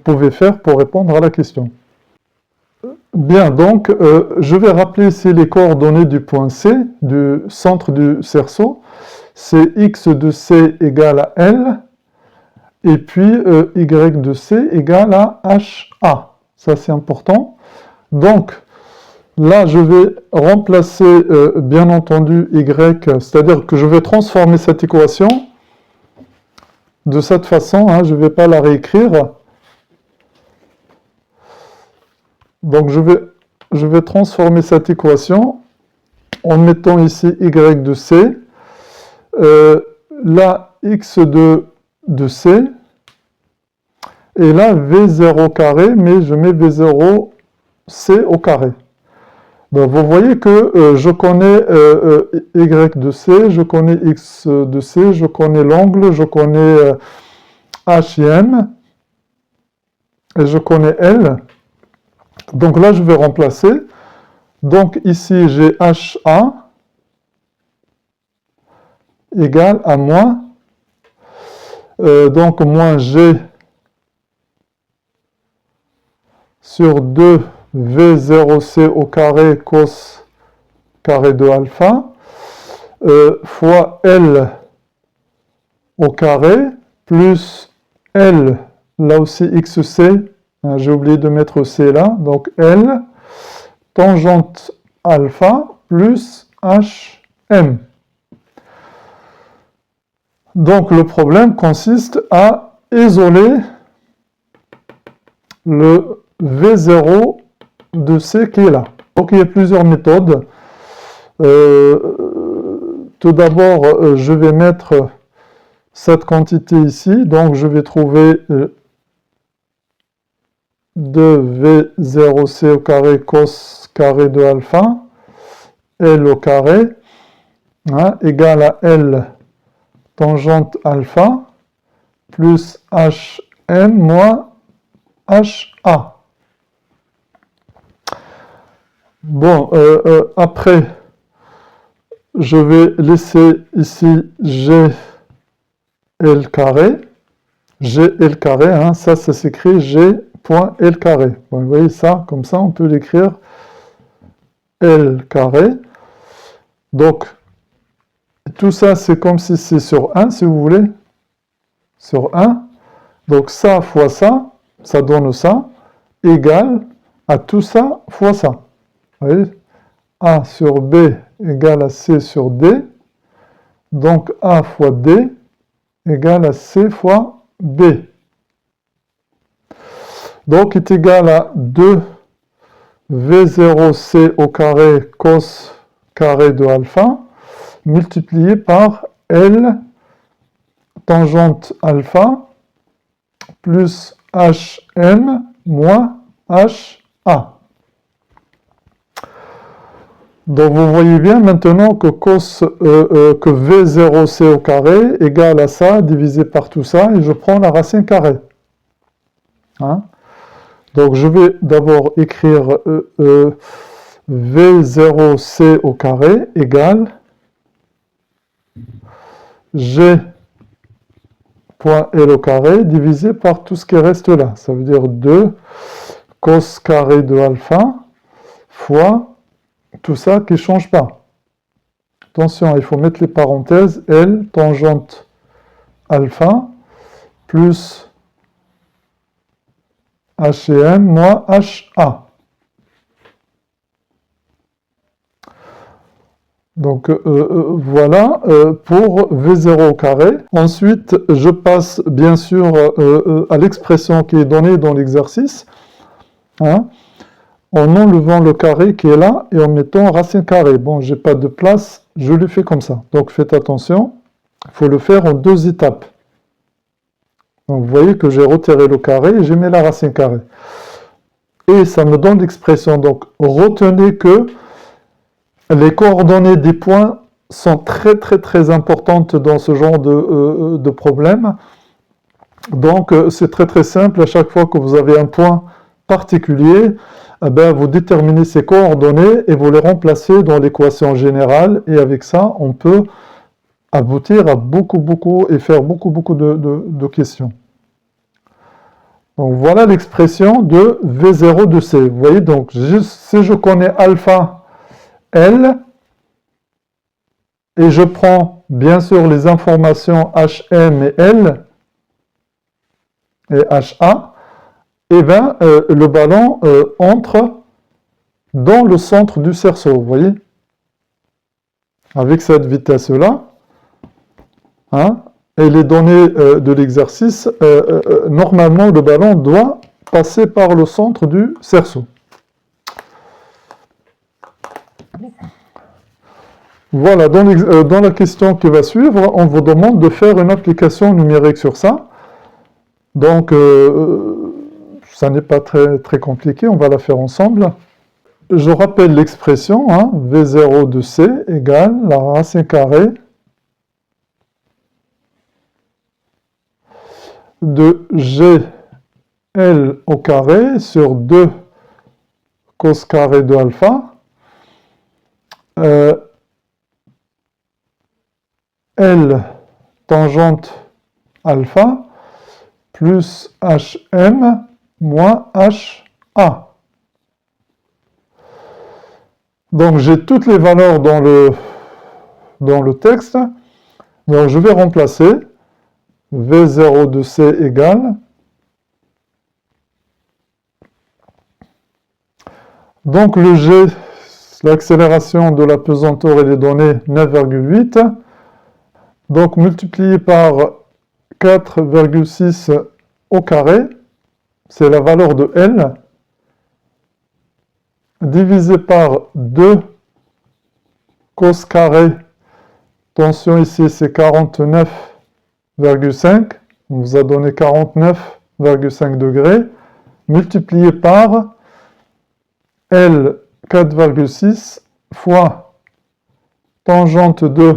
pouvez faire pour répondre à la question. Bien, donc, je vais rappeler ici les coordonnées du point C, du centre du cerceau. C'est X de C égale à L. Et puis, Y de C égale à HA. Ça, c'est important. Donc, là, je vais remplacer, bien entendu, Y, c'est-à-dire que je vais transformer cette équation de cette façon. Je ne vais pas la réécrire. Donc, je vais transformer cette équation en mettant ici Y de C. Là, X de C, et là V0 carré, mais je mets V0 C au carré. Donc vous voyez que je connais Y de C, je connais X de C, je connais l'angle, je connais H et M, et je connais L. Donc là, je vais remplacer. Donc ici, j'ai HA égale à moins. Donc moins G sur 2 V0C au carré cos carré de alpha fois L au carré plus L, là aussi XC, j'ai oublié de mettre C là, donc L tangente alpha plus HM. Donc le problème consiste à isoler le V0 de C qui est là. Donc il y a plusieurs méthodes. Tout d'abord, je vais mettre cette quantité ici. Donc je vais trouver 2V0C au carré cos carré de alpha, L au carré, hein, égale à L tangente alpha, plus HM moins HA. Bon, après, je vais laisser ici GL carré. GL carré, hein, ça s'écrit G.L carré. Bon, vous voyez ça, comme ça, on peut l'écrire L carré. Donc, tout ça, c'est comme si c'est sur 1, si vous voulez. Sur 1. Donc, ça fois ça donne ça, égale à tout ça fois ça. Vous voyez? A sur B égale à C sur D. Donc, A fois D égale à C fois B. Donc, est égal à 2V0C au carré cos carré de alpha multiplié par L tangente alpha plus HM moins HA. Donc vous voyez bien maintenant que que V0C au carré égale à ça divisé par tout ça et je prends la racine carrée. Hein? Donc je vais d'abord écrire V0C au carré égale G point L au carré divisé par tout ce qui reste là. Ça veut dire 2 cos carré de alpha fois tout ça qui ne change pas. Attention, il faut mettre les parenthèses L tangente alpha plus HM moins HA. Donc voilà pour V0 au carré. Ensuite, je passe bien sûr à l'expression qui est donnée dans l'exercice, hein, en enlevant le carré qui est là et en mettant racine carrée. Bon, j'ai pas de place, je le fais comme ça. Donc faites attention, il faut le faire en 2 étapes. Donc vous voyez que j'ai retiré le carré et j'ai mis la racine carrée. Et ça me donne l'expression. Donc retenez que les coordonnées des points sont très importantes dans ce genre de problème. Donc c'est très simple, à chaque fois que vous avez un point particulier, eh bien, vous déterminez ces coordonnées et vous les remplacez dans l'équation générale et avec ça on peut aboutir à beaucoup et faire beaucoup de questions. Donc voilà l'expression de V0 de C. Vous voyez, donc si je connais alpha L, et je prends bien sûr les informations HM et L, et HA, et bien le ballon entre dans le centre du cerceau, vous voyez, avec cette vitesse-là, hein, et les données de l'exercice, normalement le ballon doit passer par le centre du cerceau. Voilà, dans la question qui va suivre, on vous demande de faire une application numérique sur ça. Donc, ça n'est pas très compliqué, on va la faire ensemble. Je rappelle l'expression, hein, V0 de C égale la racine carrée de GL au carré sur 2 cos carré de alpha. L tangente alpha plus HM moins HA. Donc j'ai toutes les valeurs dans le texte. Donc je vais remplacer V0 de C égale. Donc le G, l'accélération de la pesanteur et les données 9,8. Donc multiplié par 4,6 au carré, c'est la valeur de L. divisé par 2 cos carré, tension ici c'est 49,5, on vous a donné 49,5 degrés, multiplié par L 4,6 fois tangente de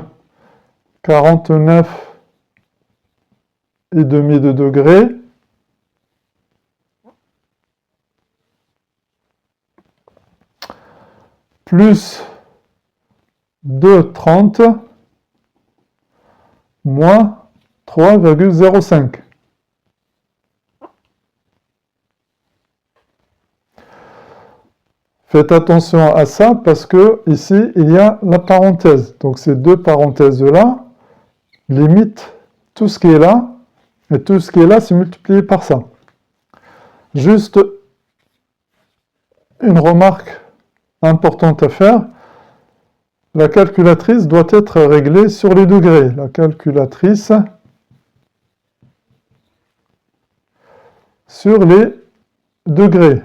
49,5 de degrés, plus 2,30 moins 3,05. Faites attention à ça parce que ici, il y a la parenthèse. Donc ces deux parenthèses-là limitent tout ce qui est là, et tout ce qui est là, c'est multiplié par ça. Juste une remarque importante à faire. La calculatrice doit être réglée sur les degrés. La calculatrice sur les degrés.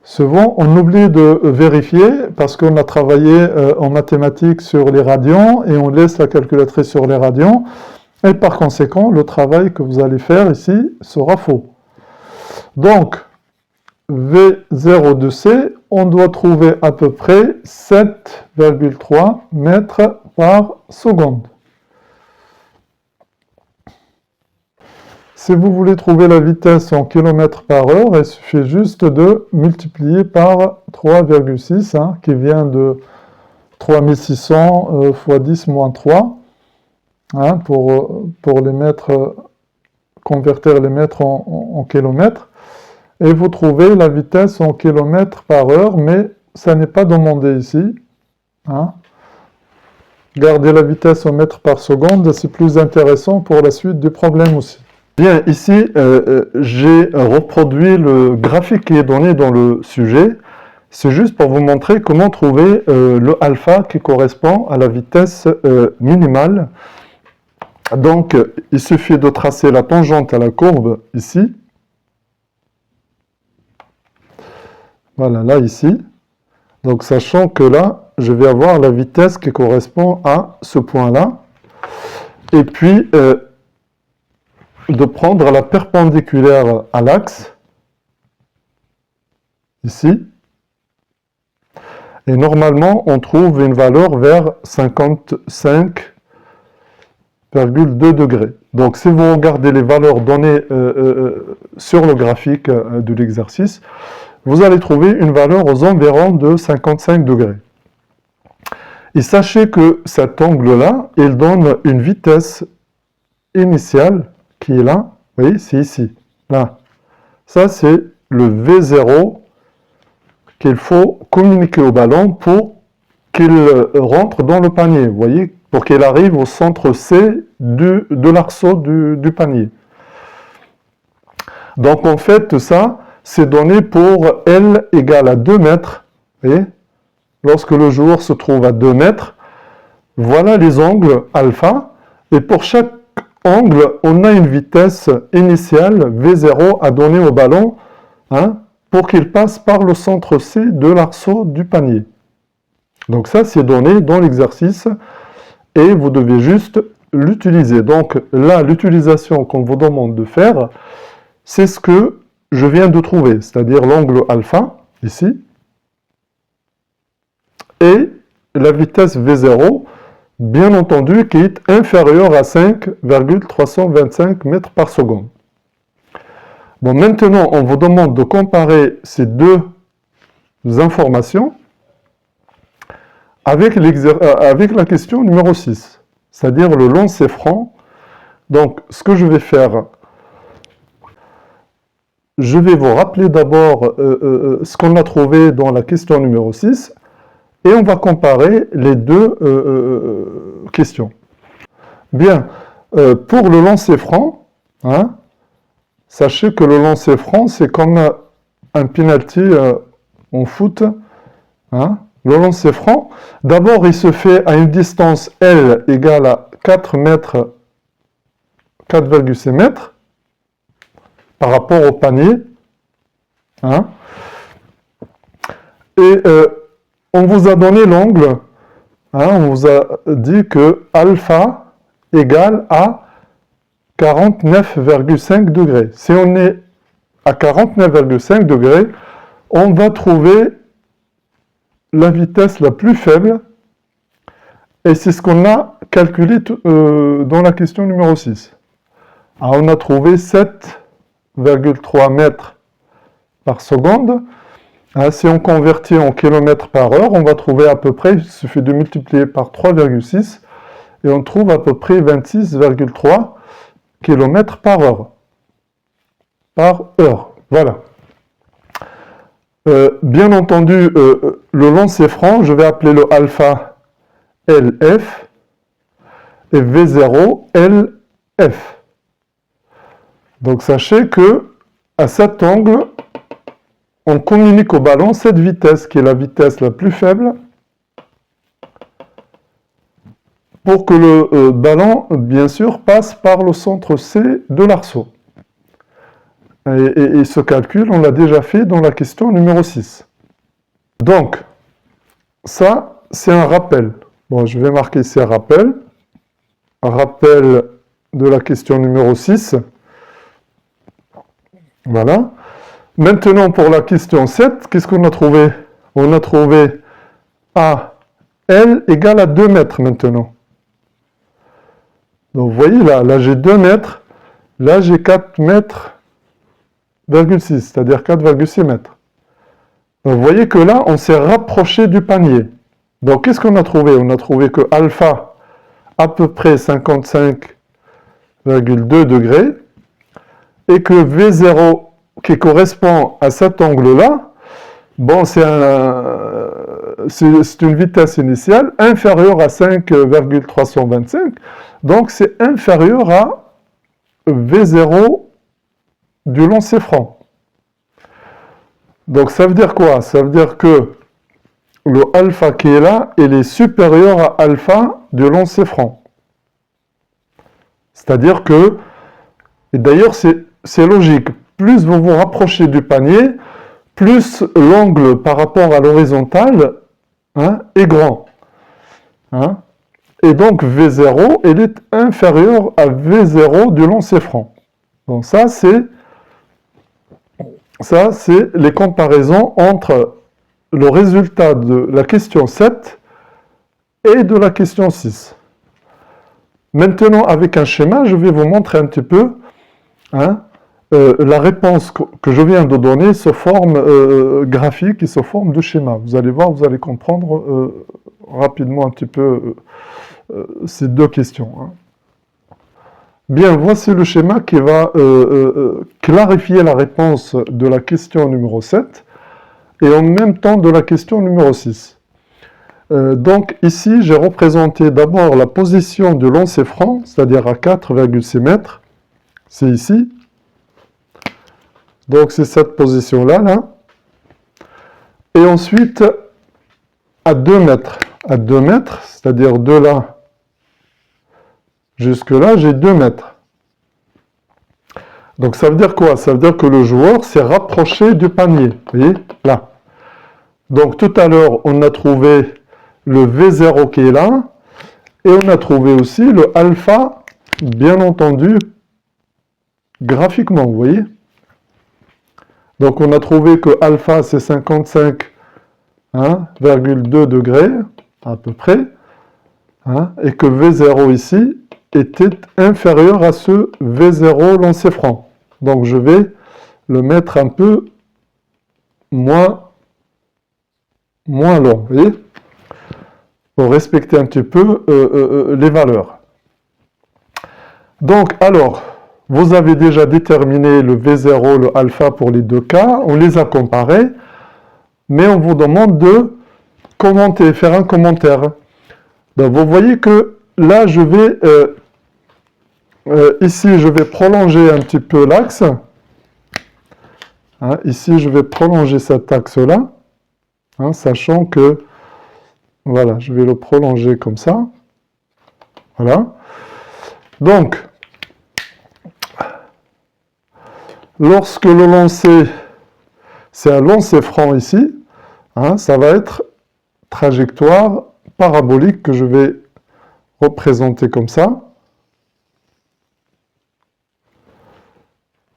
Souvent, on oublie de vérifier parce qu'on a travaillé en mathématiques sur les radians et on laisse la calculatrice sur les radians. Et par conséquent, le travail que vous allez faire ici sera faux. Donc, V0 de C, on doit trouver à peu près 7,3 mètres par seconde. Si vous voulez trouver la vitesse en km par heure, il suffit juste de multiplier par 3,6, qui vient de 3600 fois 10 moins 3, pour les mètres, convertir les mètres en kilomètres. Et vous trouvez la vitesse en km par heure, mais ça n'est pas demandé ici. Gardez la vitesse en mètres par seconde, c'est plus intéressant pour la suite du problème aussi. Bien, ici, j'ai reproduit le graphique qui est donné dans le sujet. C'est juste pour vous montrer comment trouver le alpha qui correspond à la vitesse minimale. Donc, il suffit de tracer la tangente à la courbe ici. Voilà, là, ici. Donc, sachant que là, je vais avoir la vitesse qui correspond à ce point-là. Et puis, de prendre la perpendiculaire à l'axe, ici. Et normalement, on trouve une valeur vers 55,2 degrés. Donc, si vous regardez les valeurs données sur le graphique de l'exercice, vous allez trouver une valeur aux environs de 55 degrés. Et sachez que cet angle-là, il donne une vitesse initiale qui est là. Vous voyez, c'est ici, là. Ça, c'est le V0 qu'il faut communiquer au ballon pour qu'il rentre dans le panier. Vous voyez, pour qu'il arrive au centre C de l'arceau du panier. Donc, en fait, ça, c'est donné pour L égale à 2 mètres. Vous voyez, lorsque le joueur se trouve à 2 mètres, voilà les angles alpha. Et pour chaque angle, on a une vitesse initiale V0 à donner au ballon pour qu'il passe par le centre C de l'arceau du panier. Donc ça, c'est donné dans l'exercice et vous devez juste l'utiliser. Donc là, l'utilisation qu'on vous demande de faire, c'est ce que je viens de trouver, c'est-à-dire l'angle alpha, ici, et la vitesse V0, bien entendu, qui est inférieure à 5,325 mètres par seconde. Bon, maintenant, on vous demande de comparer ces deux informations avec la question numéro 6, c'est-à-dire le lancer franc. Donc, ce que je vais faire, je vais vous rappeler d'abord ce qu'on a trouvé dans la question numéro 6, et on va comparer les deux questions. Bien, pour le lancer franc, sachez que le lancer franc, c'est comme un penalty en foot. Le lancer franc, d'abord, il se fait à une distance L égale à 4,6 mètres par rapport au panier. Et on vous a donné l'angle, hein, on vous a dit que alpha égale à 49,5 degrés. Si on est à 49,5 degrés, on va trouver la vitesse la plus faible, et c'est ce qu'on a calculé dans la question numéro 6. Alors, on a trouvé 7,3 mètres par seconde. Si on convertit en kilomètres par heure, on va trouver à peu près, il suffit de multiplier par 3,6, et on trouve à peu près 26,3 km par heure. Voilà. Bien entendu, le lancer franc, je vais appeler le alpha LF et V0 LF. Donc sachez que à cet angle, on communique au ballon cette vitesse qui est la vitesse la plus faible pour que le ballon, bien sûr, passe par le centre C de l'arceau. Et ce calcul, on l'a déjà fait dans la question numéro 6. Donc, ça, c'est un rappel. Bon, je vais marquer ici un rappel. Un rappel de la question numéro 6. Voilà. Maintenant, pour la question 7, qu'est-ce qu'on a trouvé? On a trouvé L égale à 2 mètres maintenant. Donc, vous voyez, là j'ai 2 mètres. Là, j'ai 4 mètres, c'est-à-dire 4,6 mètres. Donc, vous voyez que là, on s'est rapproché du panier. Donc, qu'est-ce qu'on a trouvé? On a trouvé que alpha, à peu près 55,2 degrés, et que V0, qui correspond à cet angle-là, bon, c'est une vitesse initiale inférieure à 5,325, donc c'est inférieur à V0 du lancer franc. Donc ça veut dire quoi? Ça veut dire que le alpha qui est là, il est supérieur à alpha du lancer franc. C'est-à-dire que, et d'ailleurs c'est logique, plus vous vous rapprochez du panier, plus l'angle par rapport à l'horizontale est grand. Et donc V0, il est inférieur à V0 du lancer franc. Donc ça, c'est les comparaisons entre le résultat de la question 7 et de la question 6. Maintenant, avec un schéma, je vais vous montrer un petit peu la réponse que je viens de donner sous forme graphique et sous forme de schéma. Vous allez voir, vous allez comprendre rapidement un petit peu ces deux questions. Bien, voici le schéma qui va clarifier la réponse de la question numéro 7 et en même temps de la question numéro 6. Donc ici, j'ai représenté d'abord la position du lancer franc, c'est-à-dire à 4,6 mètres. C'est ici. Donc c'est cette position-là, là. Et ensuite, à 2 mètres. À 2 mètres, c'est-à-dire de là jusque là, j'ai 2 mètres. Donc ça veut dire quoi? Ça veut dire que le joueur s'est rapproché du panier. Vous voyez? Là. Donc tout à l'heure, on a trouvé le V0 qui est là. Et on a trouvé aussi le alpha, bien entendu, graphiquement, vous voyez? Donc on a trouvé que alpha, c'est 55,2 degrés, à peu près. Et que V0 ici était inférieur à ce V0 lancé franc. Donc je vais le mettre un peu moins long, vous voyez, pour respecter un petit peu les valeurs. Donc alors, vous avez déjà déterminé le V0, le alpha pour les deux cas, on les a comparés, mais on vous demande de commenter, faire un commentaire. Donc vous voyez que là, je vais, ici, je vais prolonger un petit peu l'axe. Ici, je vais prolonger cet axe-là, sachant que, voilà, je vais le prolonger comme ça. Voilà. Donc, lorsque le lancer, c'est un lancer franc ici, hein, ça va être trajectoire parabolique que je vais représenter comme ça.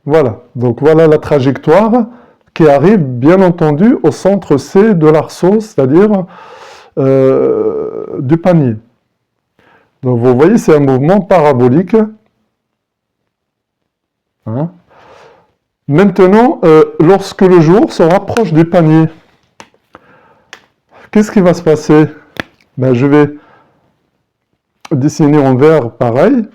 Voilà, donc voilà la trajectoire qui arrive bien entendu au centre C de l'arceau, c'est-à-dire du panier. Donc vous voyez, c'est un mouvement parabolique. Hein. Maintenant, lorsque le joueur se rapproche du panier, qu'est-ce qui va se passer? Ben, je vais dessiner en vert pareil.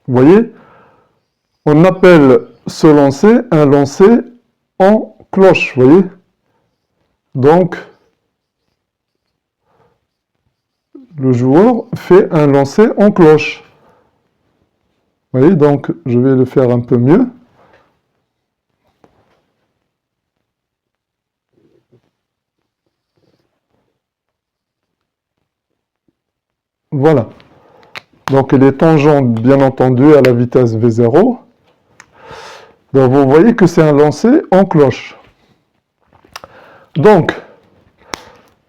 Vous voyez, on appelle ce lancer un lancer en cloche, vous voyez. Donc, le joueur fait un lancer en cloche. Vous voyez, donc je vais le faire un peu mieux. Voilà. Donc il est tangent, bien entendu, à la vitesse V0. Donc vous voyez que c'est un lancer en cloche. Donc,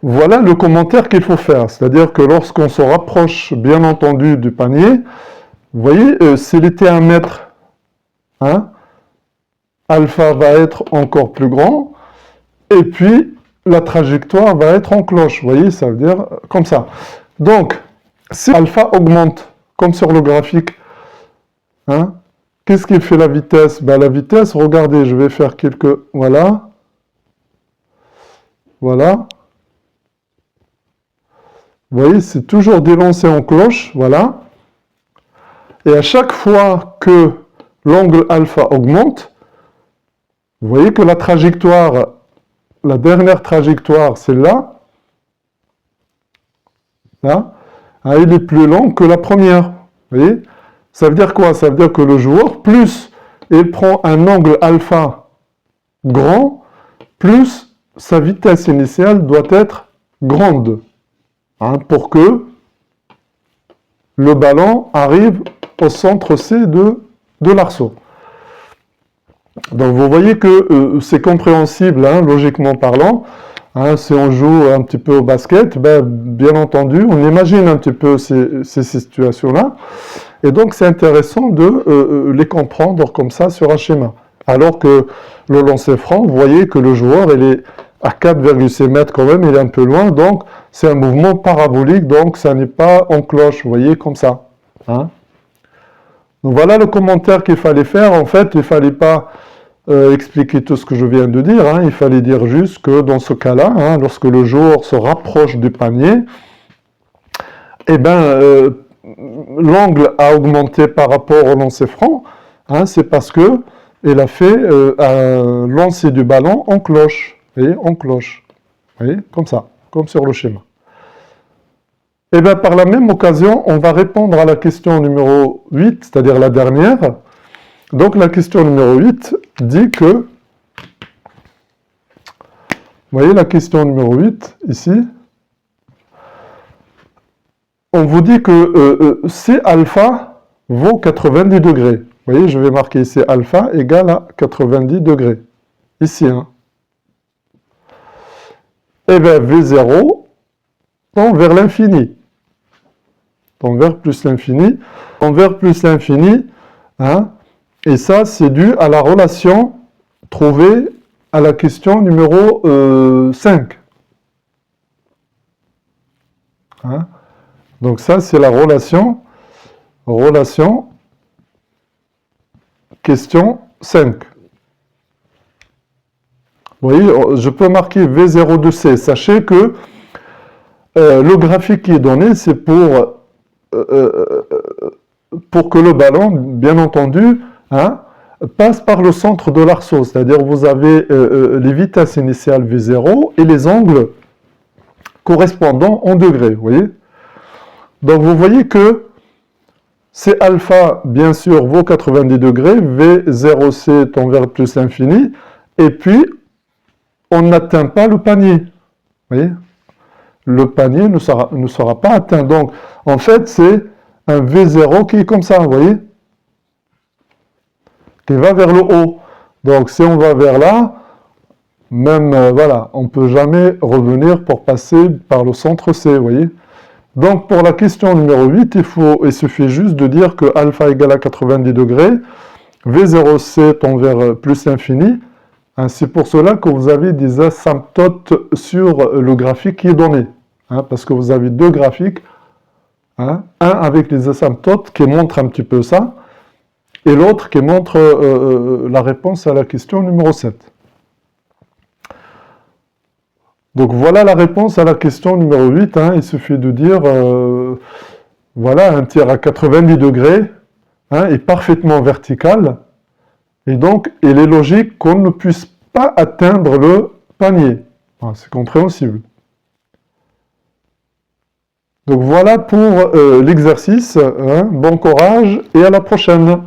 voilà le commentaire qu'il faut faire. C'est-à-dire que lorsqu'on se rapproche, bien entendu, du panier, vous voyez, s'il était 1 mètre, hein, alpha va être encore plus grand, et puis la trajectoire va être en cloche. Vous voyez, ça veut dire comme ça. Donc, si alpha augmente, comme sur le graphique, hein, qu'est-ce qui fait la vitesse? Ben, la vitesse, regardez, je vais faire quelques... Voilà. Voilà. Vous voyez, c'est toujours des lancers en cloche, voilà. Et à chaque fois que l'angle alpha augmente, vous voyez que la trajectoire, la dernière trajectoire, celle-là, là, hein, elle est plus longue que la première. Vous voyez? Ça veut dire quoi? Ça veut dire que le joueur, plus il prend un angle alpha grand, plus sa vitesse initiale doit être grande. Hein, pour que le ballon arrive au centre C de l'arceau. Donc vous voyez que c'est compréhensible, hein, logiquement parlant. Hein, si on joue un petit peu au basket, ben, bien entendu, on imagine un petit peu ces situations-là. Et donc c'est intéressant de les comprendre comme ça sur un schéma. Alors que le lancer franc, vous voyez que le joueur, il est à 4,6 mètres quand même, il est un peu loin, donc c'est un mouvement parabolique, donc ça n'est pas en cloche, vous voyez, comme ça. Hein. Donc voilà le commentaire qu'il fallait faire. En fait, il ne fallait pas expliquer tout ce que je viens de dire, hein. Il fallait dire juste que dans ce cas-là, hein, lorsque le joueur se rapproche du panier, eh ben, l'angle a augmenté par rapport au lancer franc, hein, c'est parce que il a fait un lancer du ballon en cloche. Vous voyez, en cloche. Vous voyez, comme ça, comme sur le schéma. Et bien, par la même occasion, on va répondre à la question numéro 8, c'est-à-dire la dernière. Donc, la question numéro 8 dit que, vous voyez la question numéro 8, ici, on vous dit que C alpha vaut 90 degrés. Vous voyez, je vais marquer ici alpha égale à 90 degrés. Ici, hein. Et bien, V0 tend vers l'infini. Tend vers plus l'infini. Tend vers plus l'infini, hein. Et ça, c'est dû à la relation trouvée à la question numéro 5. Hein? Donc ça, c'est la relation question 5. Vous voyez, je peux marquer V0 de C. Sachez que le graphique qui est donné, c'est pour que le ballon, bien entendu, hein, passe par le centre de l'arceau. C'est-à-dire vous avez les vitesses initiales V0 et les angles correspondants en degrés. Vous voyez? Donc vous voyez que C alpha, bien sûr, vaut 90 degrés, V0C tend vers plus l'infini, et puis on n'atteint pas le panier. Vous voyez? Le panier ne sera pas atteint. Donc, en fait, c'est un V0 qui est comme ça, vous voyez? qui va vers le haut. Donc si on va vers là, même, voilà, on ne peut jamais revenir pour passer par le centre C, vous voyez. Donc pour la question numéro 8, il suffit juste de dire que alpha égale à 90 degrés, V0C tend vers plus l'infini. C'est pour cela que vous avez des asymptotes sur le graphique qui est donné. Parce que vous avez deux graphiques, un avec les asymptotes qui montre un petit peu ça, et l'autre qui montre la réponse à la question numéro 7. Donc voilà la réponse à la question numéro 8. Il suffit de dire, voilà, un tir à 90 degrés est parfaitement vertical. Et donc, il est logique qu'on ne puisse pas atteindre le panier. C'est compréhensible. Donc voilà pour l'exercice. Bon courage et à la prochaine.